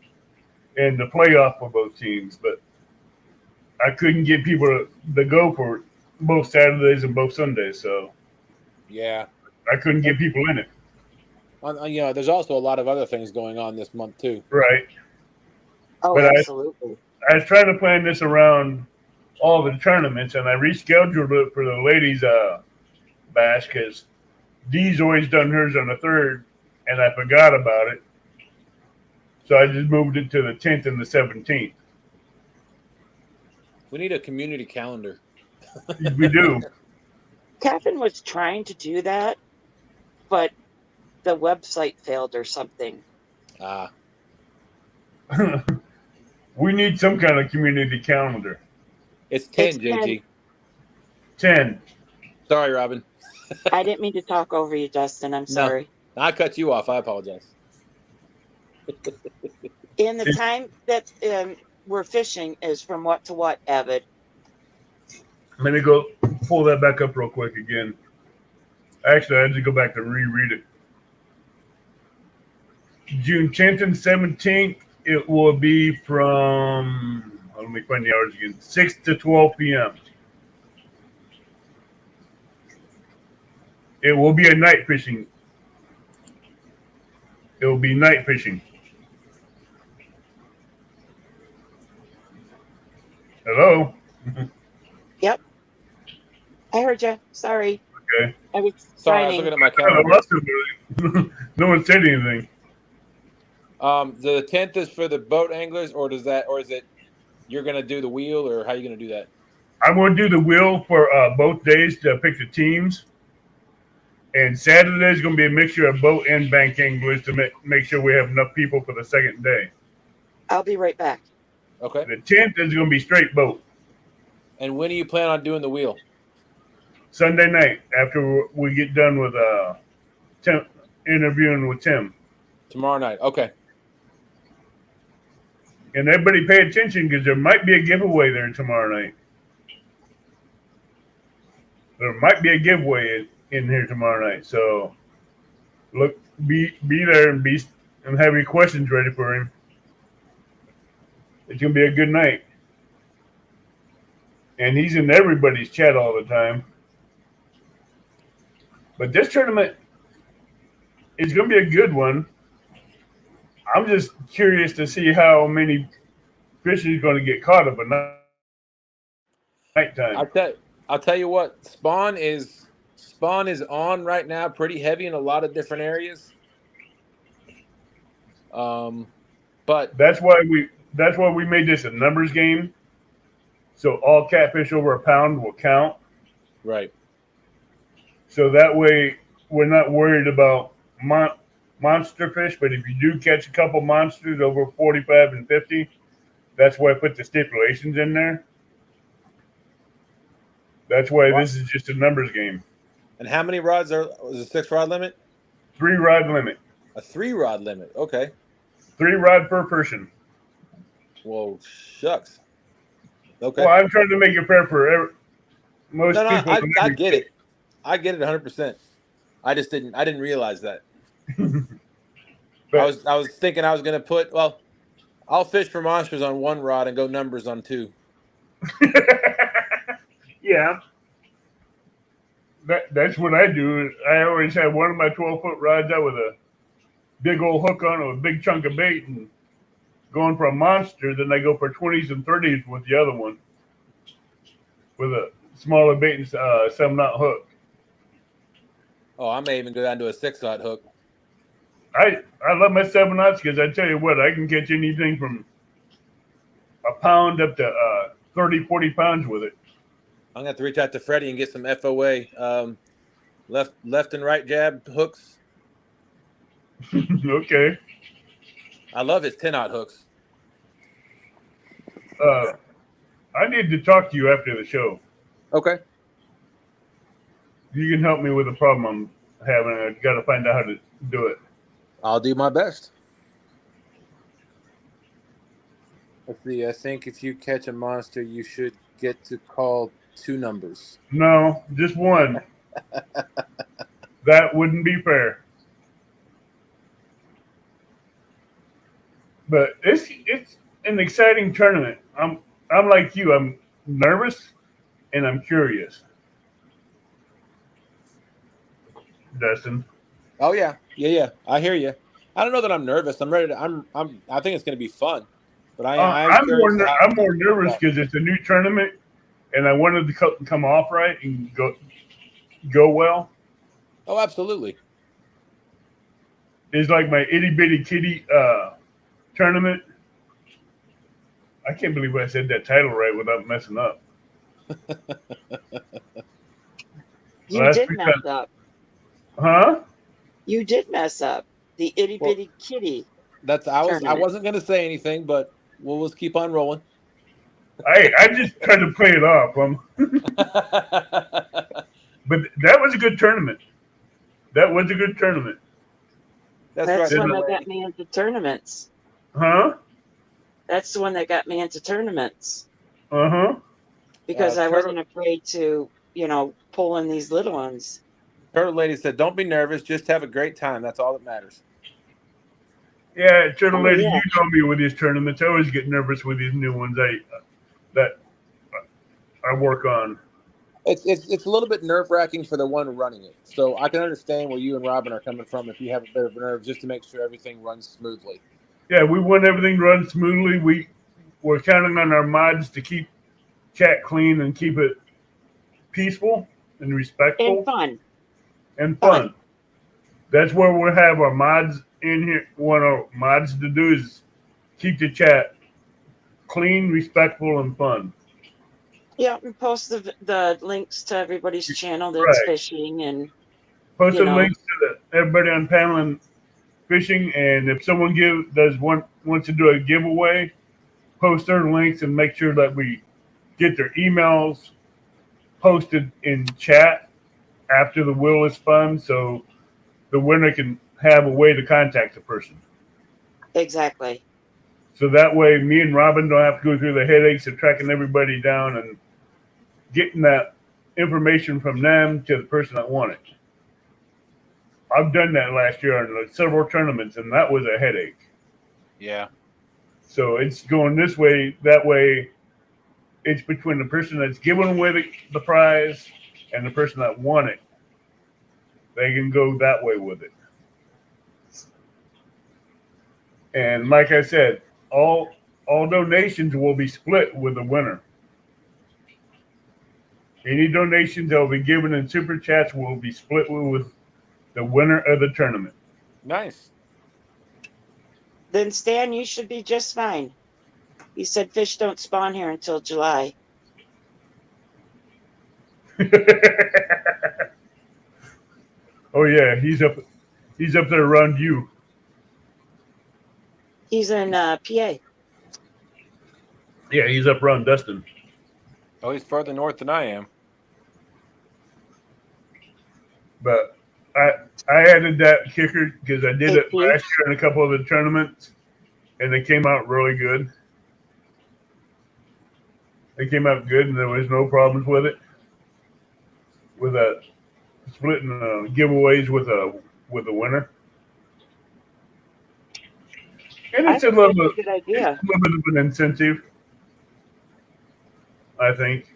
and the playoff for both teams. But I couldn't get people to go for both Saturdays and both Sundays, so Yeah. I couldn't get people in it. There's also a lot of other things going on this month too. Right. Oh, But absolutely. I was trying to plan this around all the tournaments, and I rescheduled it for the ladies' bash because Dee's always done hers on the 3rd, and I forgot about it. So I just moved it to the 10th and the 17th. We need a community calendar. We do. Kevin was trying to do that, but the website failed or something. Ah, We need some kind of community calendar. it's 10, It's 10. JG. 10. Sorry, Robin. I didn't mean to talk over you, Dustin. I'm No. sorry. I cut you off. I apologize. And the time that we're fishing is from what to what, Avid? Let me go pull that back up real quick again. Actually, I had to go back and reread it. June 10th and 17th, it will be from, let me find the hours again, 6 to 12 p.m. It will be a night fishing. It will be night fishing. Hello? Yep. I heard you. Sorry. Okay. I was Sorry, I was signing. looking at my I calendar. must have- no one said anything. The 10th is for the boat anglers, or is it you're gonna do the wheel, or how are you gonna do that? I'm going to do the wheel for both days to pick the teams. And Saturday is going to be a mixture of boat and bank anglers to make sure we have enough people for the second day. I'll be right back. Okay. The 10th is going to be straight boat. And when do you plan on doing the wheel? Sunday night after we get done with Tim, interviewing with Tim. Tomorrow night. Okay. And everybody pay attention because there might be a giveaway there tomorrow night. There might be a giveaway in here tomorrow night. So be there and have your questions ready for him. It's gonna be a good night. And he's in everybody's chat all the time. But this tournament is gonna be a good one. I'm just curious to see how many fish is going to get caught up at nighttime. I'll tell you what, spawn is on right now, pretty heavy in a lot of different areas. But That's why we made this a numbers game. So all catfish over a pound will count. right. So that way we're not worried about monster fish. But if you do catch a couple monsters over 45 and 50, that's why I put the stipulations in there. That's why What? this is just a numbers game. And how many rods is a 6-rod limit? 3-rod limit. A 3-rod limit. Okay. 3-rod per person. Whoa, shucks. Okay. Well, I'm trying to make it fair for most No, people. I get it. I get it 100%. I didn't realize that. But, I was thinking I was going to put, well, I'll fish for monsters on 1 rod and go numbers on 2. yeah. That's what I do. I always have one of my 12-foot rods out with a big old hook on it with a big chunk of bait and going for a monster. Then I go for 20s and 30s with the other one with a smaller bait and 7-knot hook. Oh, I may even go down to a 6-knot hook. I love my 7-knots because I tell you what, I can catch anything from a pound up to 30, 40 pounds with it. I'm going to have to reach out to Freddie and get some FOA. Left and right jab hooks. Okay. I love his 10-knot hooks. I need to talk to you after the show. Okay. You can help me with a problem I'm having. I got to find out how to do it. I'll do my best. Let's see. I think if you catch a monster, you should get to call 2 numbers. No, just one. That wouldn't be fair. But it's an exciting tournament. I'm like you. I'm nervous and I'm curious. Dustin. Oh yeah. I hear you. I don't know that I'm nervous. I'm ready to. I think it's going to be fun. But I'm more nervous because it's a new tournament, and I wanted to come off right and go well. Oh, absolutely. It's like my itty bitty kitty tournament. I can't believe I said that title right without messing up. You did mess up. Huh? You did mess up. The itty bitty kitty. I wasn't going to say anything, but we'll just keep on rolling. I just tried to play it off. But that was a good tournament. That's right. That's the one that got me into tournaments. Huh? That's the one that got me into tournaments. Uh-huh. Because I wasn't afraid to, pull in these little ones. Turtle Lady said, "Don't be nervous. Just have a great time. That's all that matters." Yeah, Turtle Lady, you know me with these tournaments. I always get nervous with these new ones that I work on. It's a little bit nerve-wracking for the one running it. So I can understand where you and Robin are coming from if you have a bit of nerves just to make sure everything runs smoothly. Yeah, we want everything to run smoothly. We're counting on our mods to keep chat clean and keep it peaceful and respectful. And fun. That's where we'll have our mods in here. What our mods to do is keep the chat clean, respectful, and fun. Yeah, and post the links to everybody's channel that's fishing and post the links to everybody on panel and fishing. And if someone wants to do a giveaway, post their links and make sure that we get their emails posted in chat after the wheel is spun, so the winner can have a way to contact the person. Exactly. So that way me and Robin don't have to go through the headaches of tracking everybody down and getting that information from them to the person that won it. I've done that last year on several tournaments, and that was a headache. Yeah. So it's going this way, that way. It's between the person that's giving away the prize and the person that won it. They can go that way with it. And like I said, all donations will be split with the winner. Any donations that will be given in super chats will be split with the winner of the tournament. Nice. Then Stan, you should be just fine. He said fish don't spawn here until July. Oh yeah, he's up there around you. He's in PA. Yeah, he's up around Dustin. Oh, he's further north than I am. But I added that kicker because I did it last year in a couple of the tournaments, and they came out really good. They came out good, and there was no problems with it. With a splitting giveaways with a winner, and it's a little bit of an incentive, I think.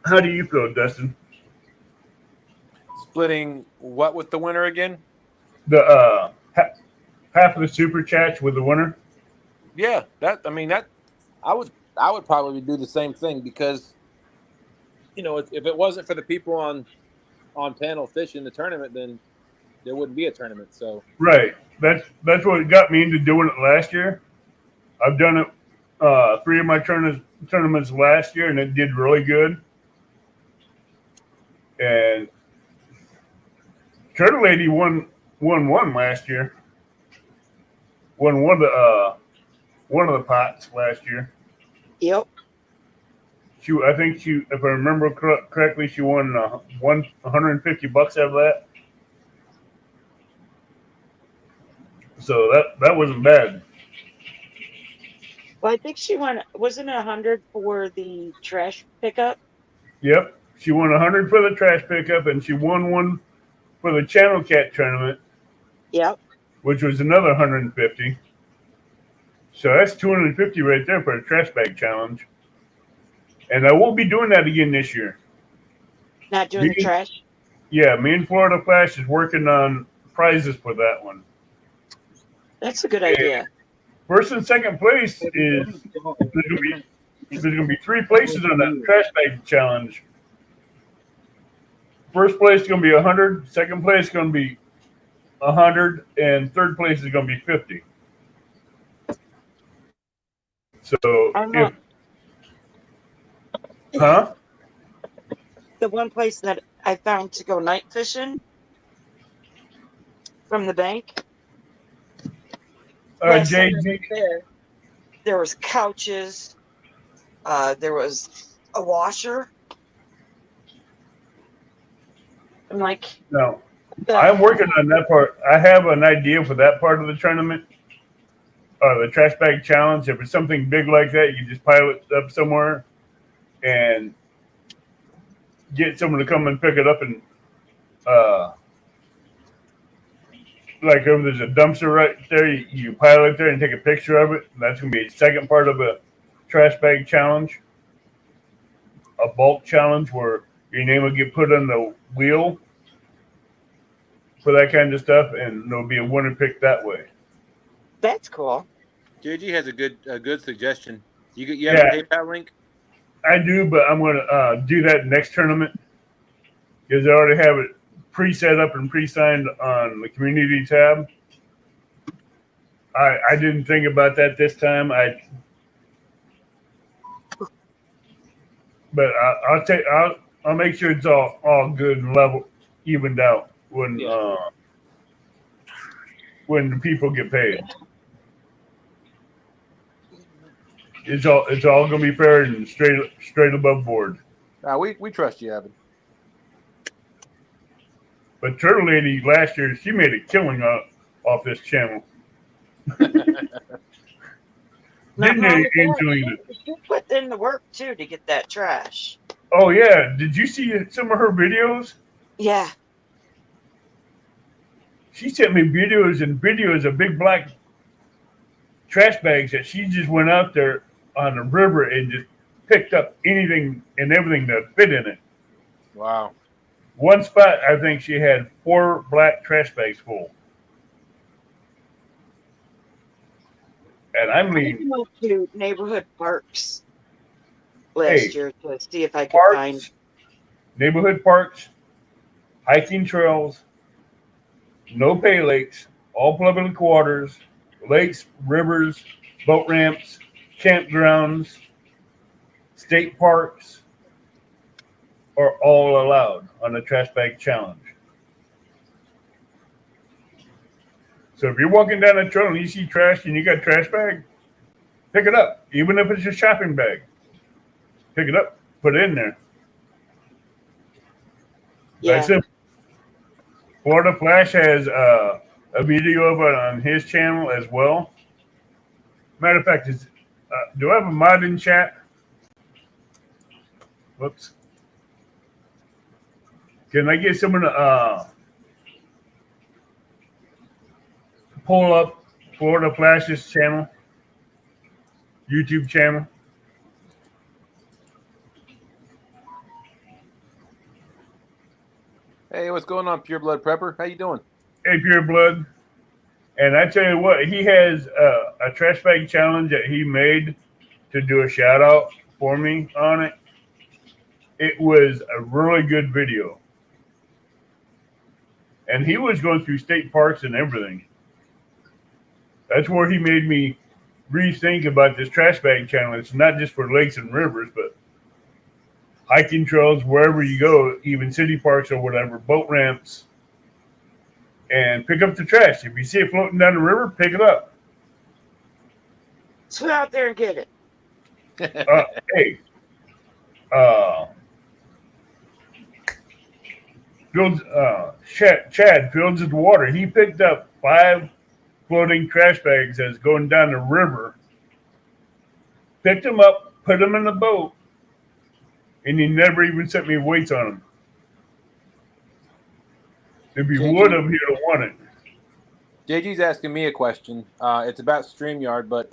How do you feel, Dustin? Splitting what with the winner again? The half of the super chats with the winner. Yeah, I would probably do the same thing because, if it wasn't for the people on panel fish in the tournament, then there wouldn't be a tournament. So right, that's what got me into doing it last year. I've done it 3 of my tournaments last year, and it did really good. And Turtle Lady won one last year. Won one of the pots last year. Yep. I think if I remember correctly, she won $150 out of that. So that wasn't bad. Well, I think she won. Wasn't it 100 for the trash pickup? Yep, she won 100 for the trash pickup, and she won one for the Channel Cat tournament. Yep. Which was another 150. So that's 250 right there for a trash bag challenge. And I won't be doing that again this year. Not doing the trash? Yeah, me and Florida Flash is working on prizes for that one. That's a good idea. First and second place there's going to be 3 places on that trash bag challenge. First place is going to be 100, second place is going to be 100, and third place is going to be 50. So the one place that I found to go night fishing from the bank. There was couches. There was a washer. I'm like, no. I'm working on that part. I have an idea for that part of the tournament, the trash bag challenge. If it's something big like that, you just pile it up somewhere and get someone to come and pick it up. And like if there's a dumpster right there, you pile it there and take a picture of it. That's going to be a second part of a trash bag challenge, a bulk challenge where your name will get put on the wheel for that kind of stuff, and there'll be a winner picked that way. That's cool. JG has a good suggestion. You have a PayPal link? I do, but I'm going to do that next tournament because I already have it pre-set up and pre-signed on the community tab. I didn't think about that this time. But I'll make sure it's all good and level, evened out when the people get paid. It's all gonna be fair and straight above board. We trust you, Evan. But Turtle Lady last year, she made a killing off this channel. Didn't they, Angelina? She put in the work too to get that trash. Oh yeah, did you see some of her videos? Yeah. She sent me videos and videos of big black trash bags that she just went out there on the river and just picked up anything and everything that fit in it. Wow. One spot, I think she had 4 black trash bags full. And I I mean, went to neighborhood parks last hey, year to see if I could find. parks, neighborhood parks, hiking trails, no pay lakes, all public waters, lakes, rivers, boat ramps, campgrounds, state parks are all allowed on the trash bag challenge. So if you're walking down a trail and you see trash and you got a trash bag, pick it up. Even if it's a shopping bag, pick it up, put it in there. That's Yeah, it. Florida Flash has a video of it on his channel as well. Matter of fact, do I have a mod in chat? Whoops. Can I get someone to pull up Florida Flash's channel, YouTube channel? Hey, what's going on, Pure Blood Prepper? How you doing? Hey, Pure Blood. And I tell you what, he has a trash bag challenge that he made to do a shout out for me on it. It was a really good video. And he was going through state parks and everything. That's where he made me rethink about this trash bag challenge. It's not just for lakes and rivers, but hiking trails, wherever you go, even city parks or whatever, boat ramps, and pick up the trash. If you see it floating down the river, pick it up. swim out there and get it. Hey, uh, Chad Fields of the Water, he picked up 5 floating trash bags that's going down the river, picked them up, put them in the boat, and he never even sent me weights on them. If he JG. would have, he'd have won it. JG's asking me a question. It's about StreamYard, but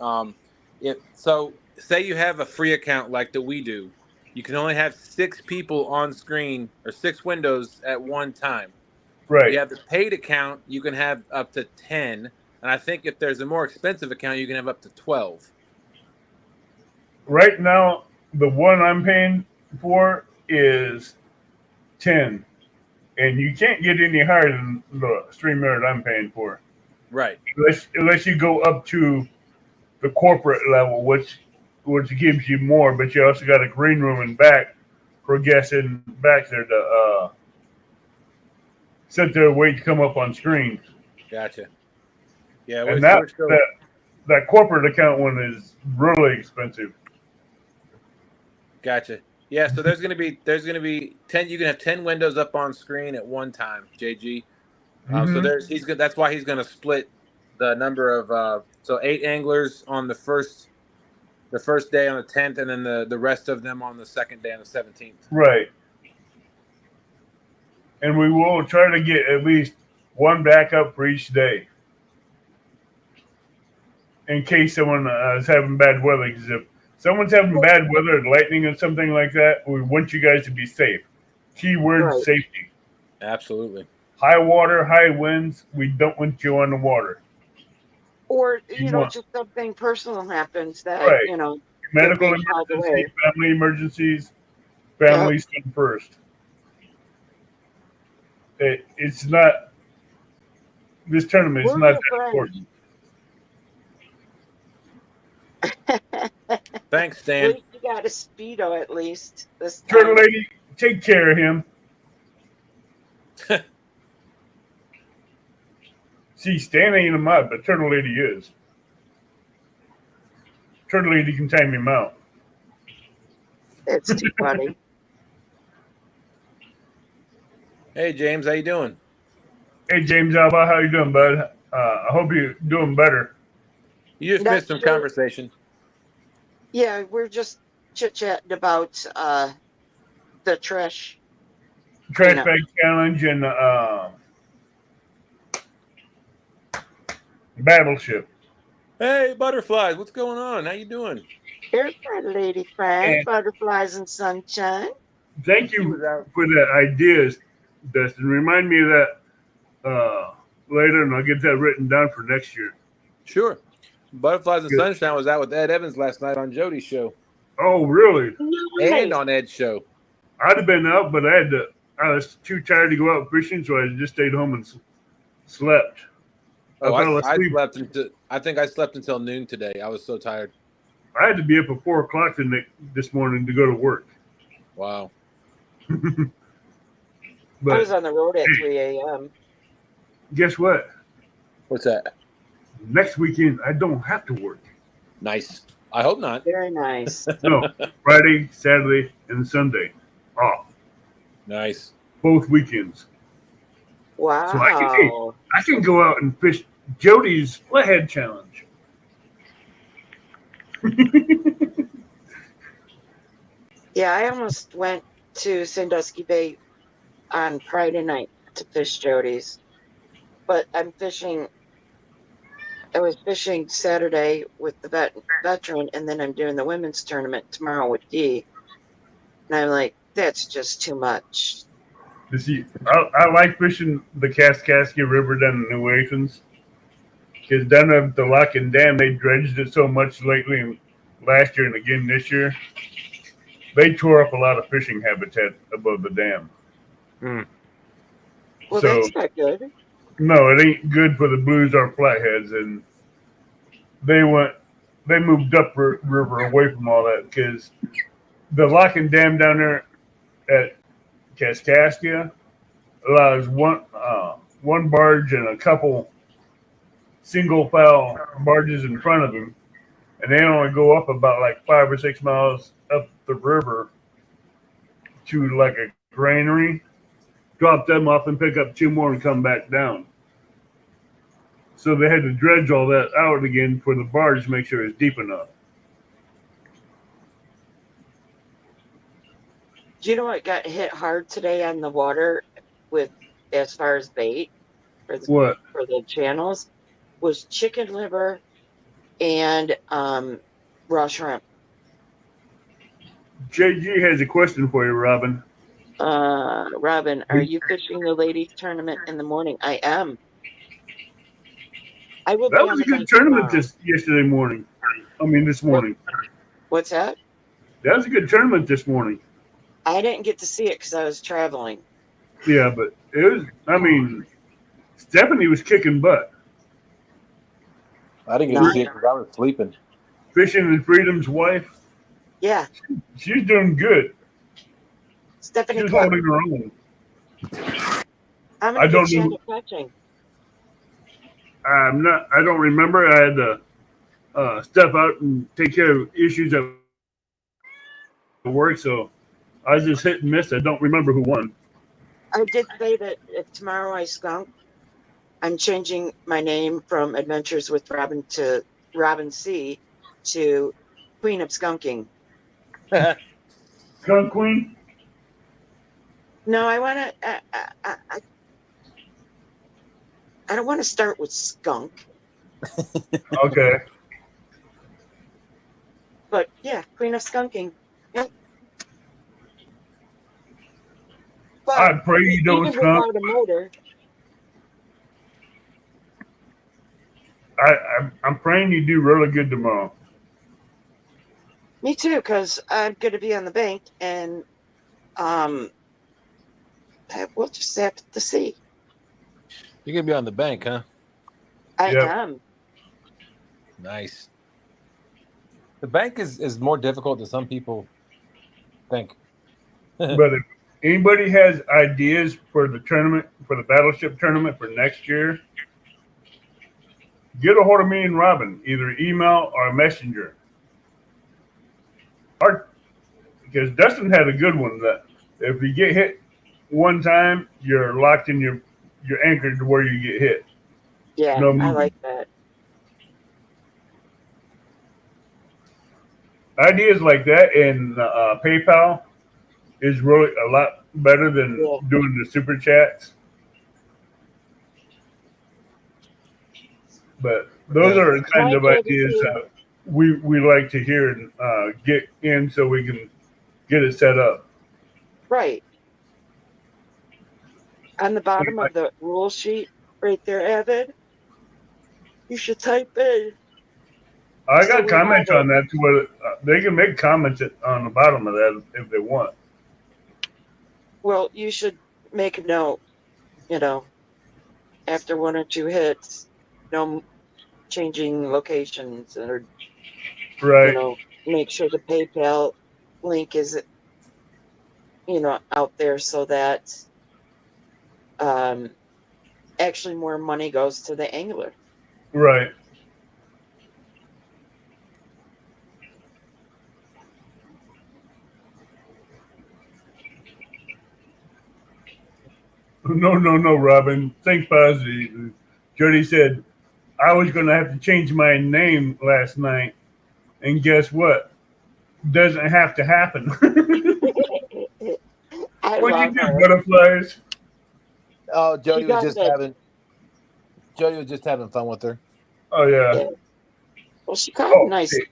say you have a free account like that we do, you can only have 6 people on screen or 6 windows at one time. Right. You have the paid account, you can have up to 10, and I think if there's a more expensive account, you can have up to 12. Right now, the one I'm paying for is 10. And you can't get any higher than the StreamYard I'm paying for. Right. Unless you go up to the corporate level, which gives you more, but you also got a green room in back for guests in back there to sit there wait to come up on screen. Gotcha. Yeah, And that corporate account one is really expensive. Gotcha. Yeah, so there's gonna be 10. You can have 10 windows up on screen at one time, JG. So that's why he's gonna split the number of 8 anglers on the first day on the 10th, and then the rest of them on the second day on the 17th. Right. And we will try to get at least one backup for each day, in case someone is having bad weather. Because if someone's having bad weather, lightning or something like that, we want you guys to be safe. Keyword Right. safety. Absolutely. High water, high winds. We don't want you on the water. Or, You want- just something personal happens that, Right. Medical Could be out of the emergency, way. family emergencies, families come first. It's not. This tournament is We're not your that friends. important. Thanks, At Stan. least you got a Speedo at least this Turtle time. Lady, take care of him. See, Stan ain't a mod, but Turtle Lady is. Turtle Lady can time him out. It's too funny. Hey, James, how you doing? Hey, James Alba, how you doing, bud? I hope you're doing better. You just missed some conversation. Yeah, we're just chit-chatting about the trash Trash cleanup. bag challenge and Battleship. Hey, butterflies, what's going on? How you doing? Here's my lady friend, And butterflies and sunshine. thank She was you out. for the ideas, Dustin. Remind me of that later, and I'll get that written down for next year. Sure. Butterflies and Good. Sunshine was out with Ed Evans last night on Jody's show Oh, really? and Nice. on Ed's show. I'd have been out, but I was too tired to go out fishing, so I just stayed home and slept. I Oh, fell I asleep. slept until I think I slept until noon today. I was so tired. I had to be up at 4 o'clock this morning to go to work. Wow. I But was on the road at hey, 3 a.m. guess what? What's that? Next weekend I don't have to work. Nice. I hope not. Very nice. No, Friday, Saturday, and Sunday off. Nice. Both weekends. So Wow. I can go out and fish Jody's flathead challenge. Yeah, I almost went to Sandusky Bay on Friday night to fish Jody's, but I was fishing Saturday with the veteran, and then I'm doing the women's tournament tomorrow with Dee. And I'm like, that's just too much. You see, I like fishing the Kaskaskia River down in New Athens. Because down at the Lock and Dam, they dredged it so much lately and last year and again this year. They tore up a lot of fishing habitat above the dam. Mm. Well, So, that's not good. no, it ain't good for the blues or flatheads. And they moved up river away from all that because the Lock and Dam down there at Kaskaskia allows one barge and a couple single foul barges in front of him, and they only go up about like 5 or 6 miles up the river to like a granary, drop them off and pick up two more and come back down. So they had to dredge all that out again for the barge to make sure it's deep enough. Do you know what got hit hard today on the water with as far as bait What? for the channels was chicken liver and raw shrimp. JG has a question for you, Robin. Robin, are you fishing the ladies tournament in the morning? I am. I will That be on was a the good bank tournament tomorrow. this morning. What's that? That was a good tournament this morning. I didn't get to see it because I was traveling. Yeah, but Stephanie was kicking butt. I didn't get to see it because I was sleeping. Fishing and Freedom's wife, Yeah, she's doing good. Stephanie She's Clark. holding her own. I'm I gonna don't get you know. into catching. I don't remember. I had to step out and take care of issues at work, so I was just hit and miss. I don't remember who won. I did say that if tomorrow I skunk, I'm changing my name from Adventures with Robin to Robin C to Queen of Skunking. Skunk Queen? No, I want to. I don't want to start with skunk, Okay. but yeah, Queen of Skunking. Yep. I But pray you don't even skunk. without a motor, I'm praying you do really good tomorrow. me too, because I'm going to be on the bank, and we'll just have to see. You're gonna be on the bank, huh? I Yep. am. Nice. The bank is more difficult than some people think. But if anybody has ideas for the tournament, for the Battleship tournament for next year, get a hold of me and Robin, either email or messenger. Because Dustin had a good one that if you get hit one time, you're locked in you're anchored to where you get hit. Yeah, No I moving. like that. Ideas like that and PayPal is really a lot better than doing the super chats. But those Yeah. are the kinds My of ideas attitude, that we like to hear and get in so we can get it set up. right on the And bottom like, of the rule sheet, right there, Avid. You should type in I so got we have comments it. on that to where they can make comments on the bottom of that if they want. Well, you should make a note. You know, after one or two hits, no changing locations, or you Right, know, make sure the PayPal link is out there so that um actually more money goes to the angler. right. No, no, no, Robin. Think positive. Jody said, I was going to have to change my name last night. And guess what? Doesn't have to happen. I What you love do, her. butterflies? Oh, She does it. Jody was just having fun with her. Oh, yeah. Yeah. Well, she caught a Oh, nice. hey,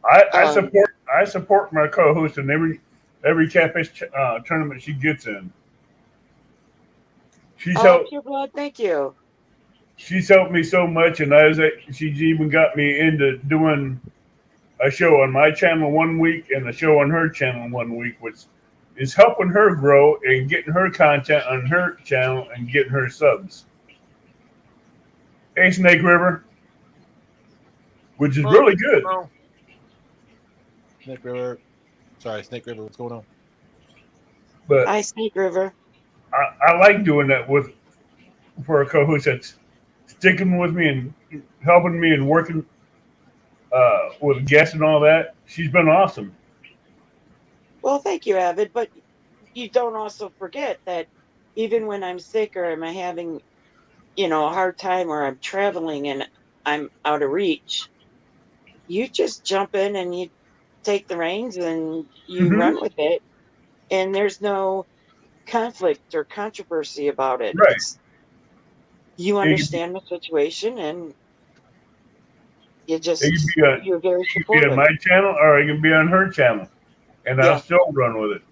I Um. support my co-host in every catfish tournament she gets in. She's Oh, helped pure blood. Thank you. she's helped me so much, and she's even got me into doing a show on my channel one week and a show on her channel one week, which is helping her grow and getting her content on her channel and getting her subs. Hey, Snake River, which is Oh, really good. oh. Snake River. Sorry, Snake River. What's going on? But Hi, Snake River. I like doing that with for a co-host that's sticking with me and helping me and working with guests and all that. She's been awesome. Well, thank you, Avid. But you don't also forget that even when I'm sick or I'm having, a hard time or I'm traveling and I'm out of reach, you just jump in and you take the reins and you Hmm. run with it. And there's no conflict or controversy about it. Right. It's you It could, understand the situation and you it could just be on you're very it could be on supportive. my channel or it can be on her channel, and I'll Yeah. still run with it.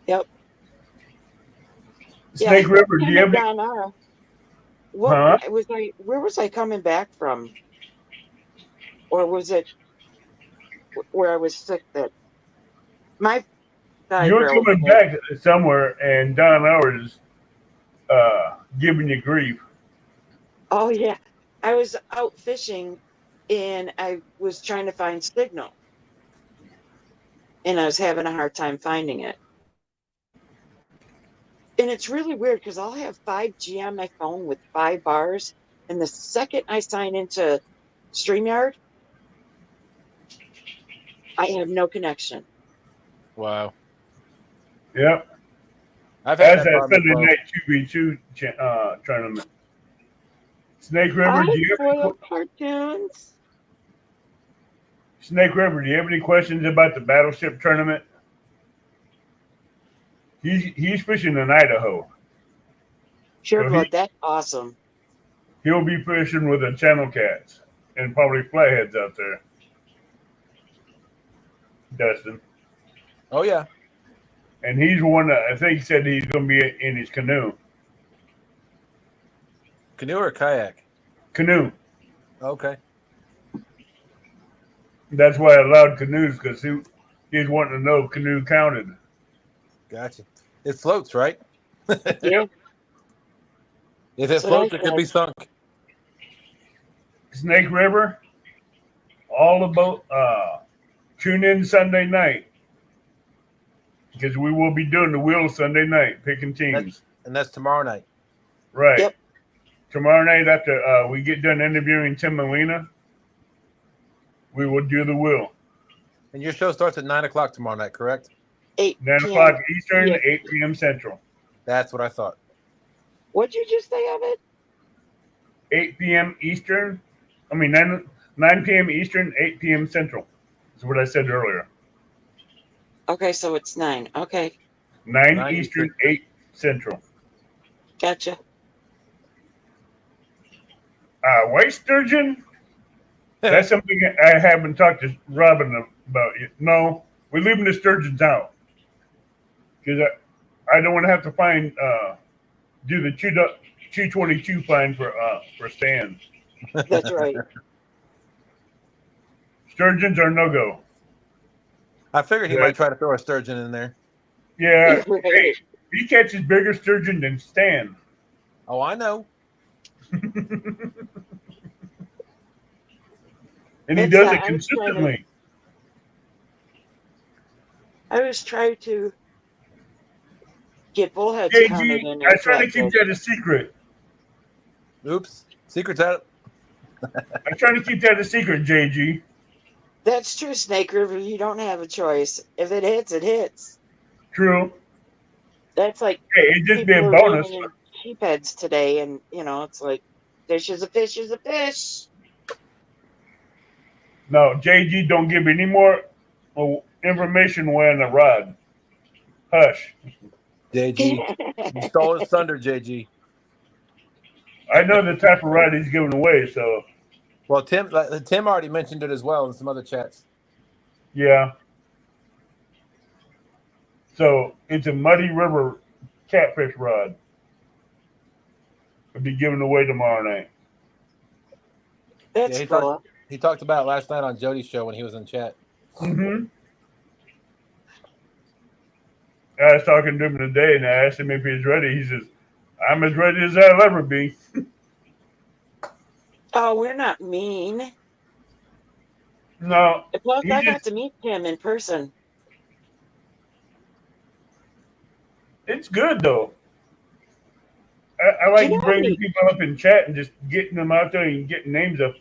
Yep. Yeah. Snake River, do Him you have and any? Don are. What Huh? was I? Where was I coming back from? Or was it where I was sick? That my You side were real coming quick. back somewhere, and Don Howard is giving you grief. Oh yeah, I was out fishing, and I was trying to find signal, and I was having a hard time finding it. And it's really weird because I'll have 5G on my phone with 5 bars, and the second I sign into StreamYard, I have no connection. Wow. Yep. I've had As that that problem as Sunday well. night 2v2 tournament. Snake River, I spoiled cartoons. Snake River, do you have any questions about the battleship tournament? He's fishing in Idaho, Pure so blood, that's awesome. he'll be fishing with the channel cats and probably flatheads out there. Dustin, Oh yeah. and he's one that I think said he's going to be in his canoe. Canoe or kayak? Canoe. Okay. That's why I allowed canoes because he's wanting to know if canoe counted. Gotcha. It floats, right? Yeah, If it that's what I floats, it could said. be sunk. Snake River, all about tune in Sunday night because we will be doing the wheel Sunday night, picking teams. And that's tomorrow night. Right. Yep. Tomorrow night after we get done interviewing Tim Molina, we will do the wheel. And your show starts at 9 o'clock tomorrow night, correct? 8 9 p.m. o'clock Eastern, Yeah. 8 p.m. Central. That's what I thought. What'd you just say of it? 8 p.m. Eastern. I mean, 9 p.m. Eastern, 8 p.m. Central. That's what I said earlier. Okay, so it's 9. Okay, 9 9 Eastern, Eastern. 8 Central. gotcha. White sturgeon. That's something I haven't talked to Robin about yet. No, we're leaving the sturgeons out because I don't want to have to find do the 222 fine for stands. That's right. Sturgeons are no go. I figured he Yeah, might try to throw a sturgeon in there. yeah. Right. Hey, he catches bigger sturgeon than Stan. Oh, I know. And he It's does it I consistently. was trying to get bullheads counted JG, in I our try to keep catfish. that a secret. Oops. Secret's out. I try to keep that a secret, JG. That's true, Snake River. You don't have a choice. If it hits, it hits. True. That's like Hey, it'd just be people a are bonus. reeling in sheep heads today, and it's like fish is a fish is a fish. No, JG, don't give any more information wearing a rod. Hush. JG. You stole his thunder, JG. I know the type of rod he's giving away, so Well, Tim already mentioned it as well in some other chats. yeah. So it's a Muddy River catfish rod. It'll be given away tomorrow night. That's Yeah, cool. he talked about it last night on Jody's show when he was in chat. Mm-hmm. I was talking to him today, and I asked him if he's ready. He says, "I'm as ready as I'll ever be." Oh, we're not mean. No, Plus, he I got just, to meet him in person. it's good, though. I Do you like know how bringing many? people up in chat and just getting them out there and getting names up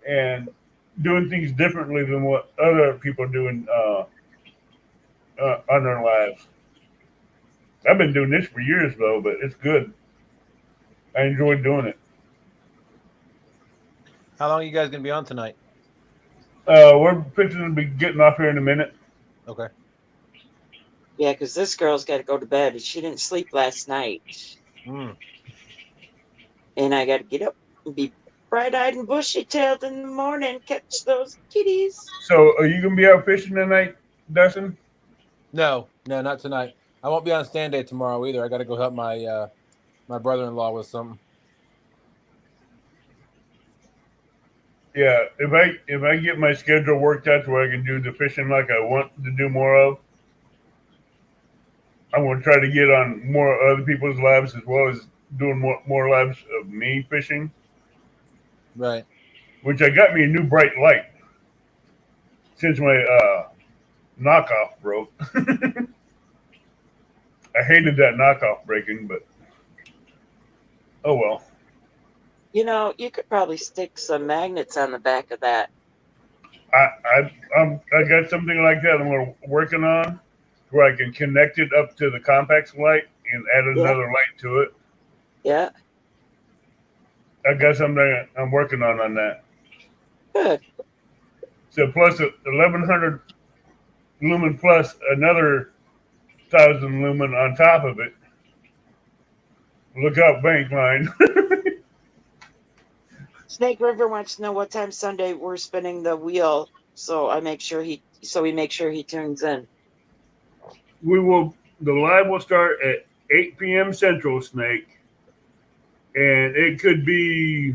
and doing things differently than what other people do on their lives. I've been doing this for years, though, but it's good. I enjoy doing it. How long are you guys going to be on tonight? We're fixing to be getting off here in a minute. Okay. Yeah, because this girl's got to go to bed. She didn't sleep last night, Mm. and I got to get up and be bright-eyed and bushy-tailed in the morning, catch those kitties. So, are you gonna be out fishing tonight, Dustin? No, not tonight. I won't be on stand day tomorrow either. I got to go help my my brother-in-law with something. Yeah. If I get my schedule worked out to where I can do the fishing like I want to do more of, I'm gonna try to get on more other people's lives as well as doing more lives of me fishing. Right. Which I got me a new bright light since my knockoff broke. I hated that knockoff breaking, but oh well. You could probably stick some magnets on the back of that. I got something like that I'm working on where I can connect it up to the compacts light and add Yeah, another light to it. yeah, I got something I'm working on that. good. So plus 1100 lumen plus another 1,000 lumen on top of it. Look out, bank line. Snake River wants to know what time Sunday we're spinning the wheel, so we make sure he tunes in. The live will start at 8 p.m. Central, Snake, and it could be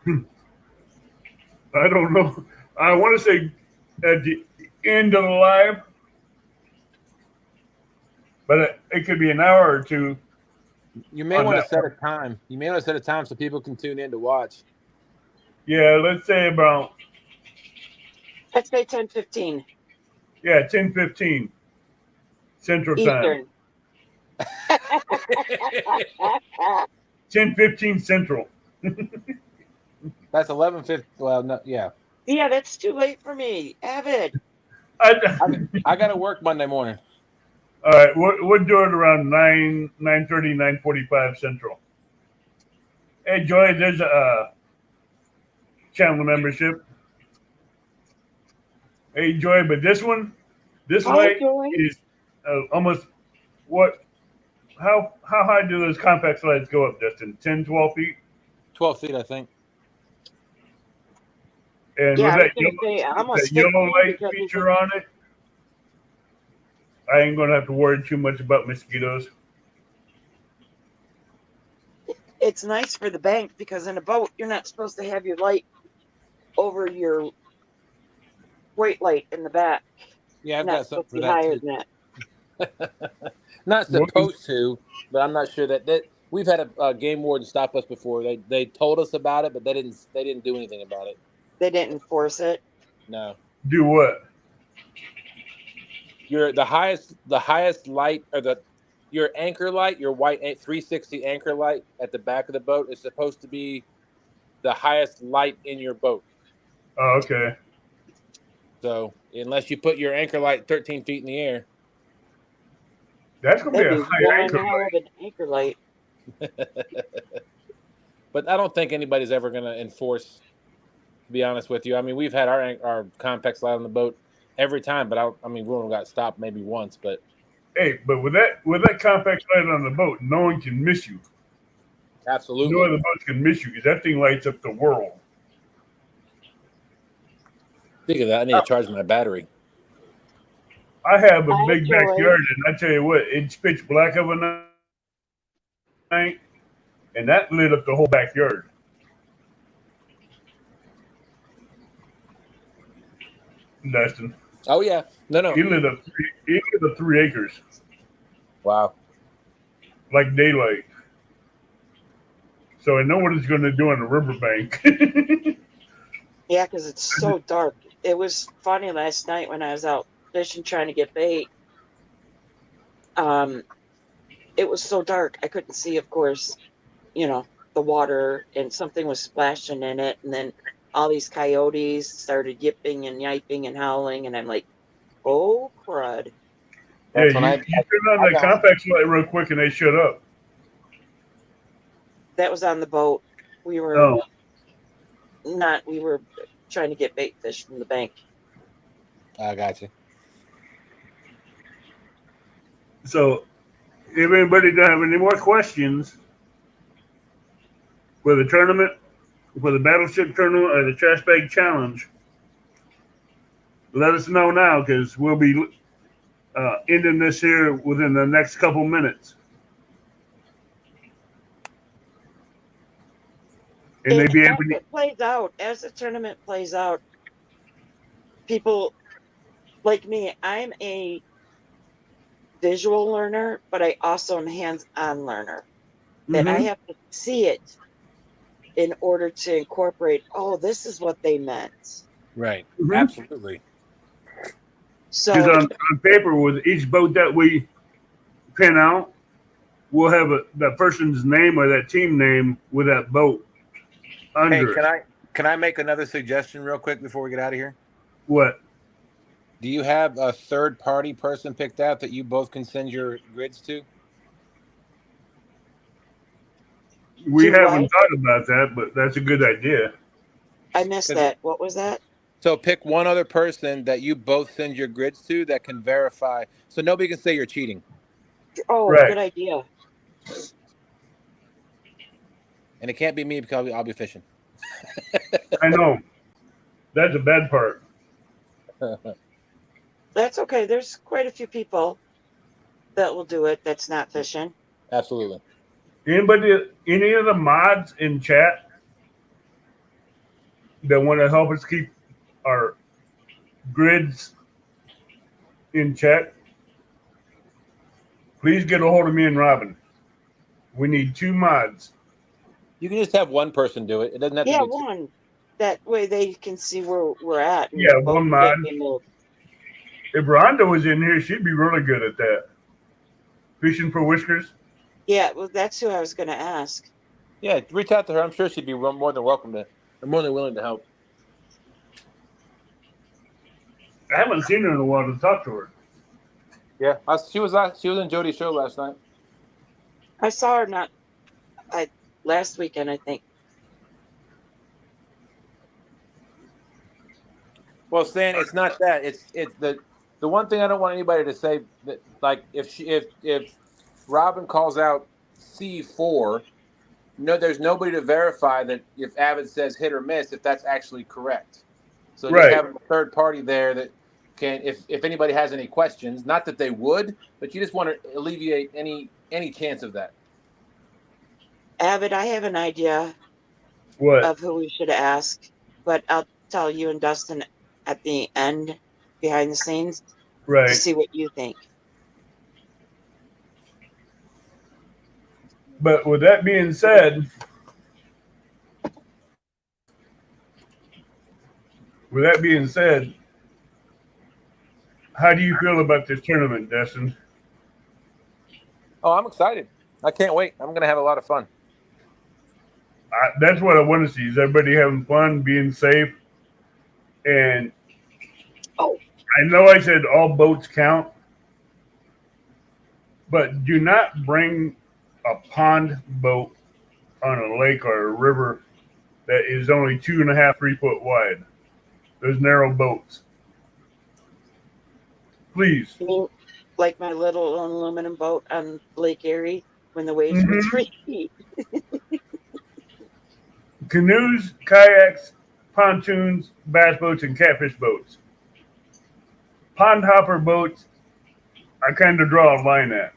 I don't know. I want to say at the end of the live, but it could be an hour or two You may on want to that set one. a time. You may want to set a time so people can tune in to watch. Yeah, let's say about Let's say 10:15 10:15 Central Time. Eastern. 10:15 Central. That's 11:50. Well, no, yeah. Yeah, that's too late for me. Avid. I, I got to work Monday morning. all right, we're doing around 9:30, 9:45 Central. Hey, Joy, there's a channel membership. Hey, Joy, but this Hi, light Joy. is almost what how high do those compact slides go up, Justin? 10, 12 feet? 12 feet, I think. And Yeah, with I was that gonna yellow, say with that almost yellow 15 light because feature on it, I ain't gonna have to worry too much about mosquitoes. it's nice for the bank because in a boat you're not supposed to have your light over your weight light in the back. Yeah, I've You're not got something supposed to for be that higher too. than that. Not What? supposed to, but I'm not sure that we've had a game warden stop us before. They told us about it, but they didn't do anything about it. They didn't enforce it. No. Do what? The highest light, or your anchor light, your white 360 anchor light at the back of the boat is supposed to be the highest light in your boat. Oh, okay. So unless you put your anchor light 13 feet in the air, That's gonna be That'd a be high one anchor hell of light. an anchor light. but I don't think anybody's ever going to enforce. To be honest with you, I mean, we've had our complex light on the boat every time, but I mean, we only got stopped maybe once. But Hey, but with that compact light on the boat, no one can miss you. No absolutely, other boats can miss you because that thing lights up the world. speaking of that, I need to charge my battery. I have a Hi, big Joy. backyard, and I tell you what, it's pitch black of a night, and that lit up the whole backyard. Dustin, Oh yeah, no, it lit up 3 acres wow. like daylight. So I know what it's going to do on the riverbank. Yeah, because it's so dark. It was funny last night when I was out fishing trying to get bait. Um, it was so dark I couldn't see, of course, you know, the water, and something was splashing in it, and then all these coyotes started yipping and yiping and howling, and I'm like, oh crud. Yeah, That's when you I turn on I the got compact light real quick, and they shut up. That was on the boat. We were Oh, not, we were trying to get bait fish from the bank. I got you. so if anybody don't have any more questions for the tournament, for the battleship tournament or the trash bag challenge, let us know now because we'll be ending this here within the next couple minutes. And And maybe as Anthony. it plays out, as the tournament plays out, people like me, I'm a visual learner, but I also am hands-on learner. That I Mm-hmm. have to see it in order to incorporate, oh, this is what they meant. Right, Mm-hmm. absolutely. Because So, on paper, with each boat that we pin out, we'll have that person's name or that team name with that boat Hey, under can it. I make another suggestion real quick before we get out of here? What? Do you have a third party person picked out that you both can send your grids to? We do haven't what? thought about that, but that's a good idea. I missed Because that. What was that? so pick one other person that you both send your grids to that can verify, so nobody can say you're cheating. Oh, Right. good idea. And it can't be me because I'll be fishing. I know. That's a bad part. That's okay. There's quite a few people that will do it that's not fishing. Absolutely. Anybody, any of the mods in chat that want to help us keep our grids in check, please get a hold of me and Robin. We need 2 mods. You can just have one person do it. It doesn't have to Yeah, be two. one. That way they can see where we're at and Yeah, both one of them mod. will. If Rhonda was in here, she'd be really good at that. Fishing for whiskers. Yeah, well, that's who I was going to ask. Yeah, reach out to her. I'm sure she'd be more than welcome to, or more than willing to help. I haven't seen her in a while to talk to her. Yeah, she was in Jody's show last night. I saw her not I last weekend, I think. Well, Stan, it's not that. It's the one thing I don't want anybody to say that, like, if Robin calls out C4. No, there's nobody to verify that if Avid says hit or miss, if that's actually correct. So just Right. having a third party there that can, if anybody has any questions, not that they would, but you just want to alleviate any chance of that. Avid, I have an idea What? of who we should ask, but I'll tell you and Dustin at the end, behind the scenes, to Right. see what you think. But with that being said, how do you feel about this tournament, Dustin? Oh, I'm excited. I can't wait. I'm going to have a lot of fun. That's what I want to see, is everybody having fun, being safe. And I know I said all boats count, but do not bring a pond boat on a lake or a river that is only 2.5, 3 foot wide. Those narrow boats. Please. You mean like my little aluminum boat on Lake Erie when the waves were 3 feet? Canoes, kayaks, pontoons, bass boats, and catfish boats. Pond hopper boats, I kind of draw a line at.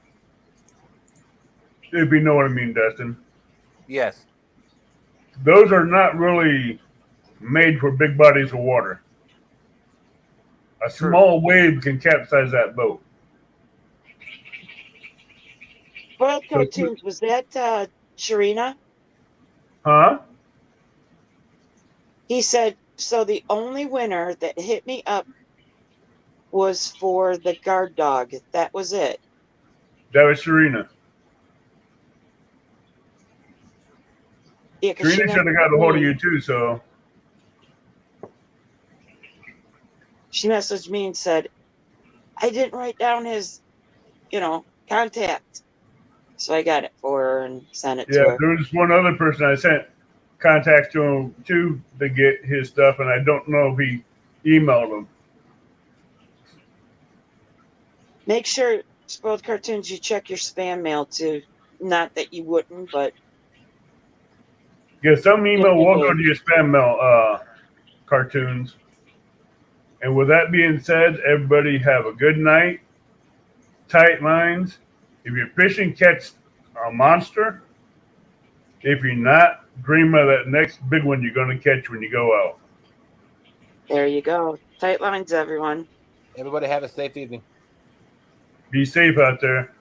If you know what I mean, Dustin. Yes. Those are not really made for big bodies of water. A small wave can capsize that boat. Spoiled Cartoons, was that Sharina? Huh? He said, so the only winner that hit me up was for the guard dog. That was it. That was Sharina. Yeah, 'cause Sharina should have got a hold of you too, so. She messaged me and said, I didn't write down his, contact. So I got it for her and sent it to her. There was one other person I sent contacts to him too to get his stuff, and I don't know if he emailed them. Make sure, Spoiled Cartoons, you check your spam mail too. Not that you wouldn't, but Yeah, some email will go to your spam mail, Cartoons. And with that being said, everybody have a good night. Tight lines. If you're fishing, catch a monster. If you're not, dream of that next big one you're going to catch when you go out. There you go. Tight lines, everyone. Everybody have a safe evening. Be safe out there.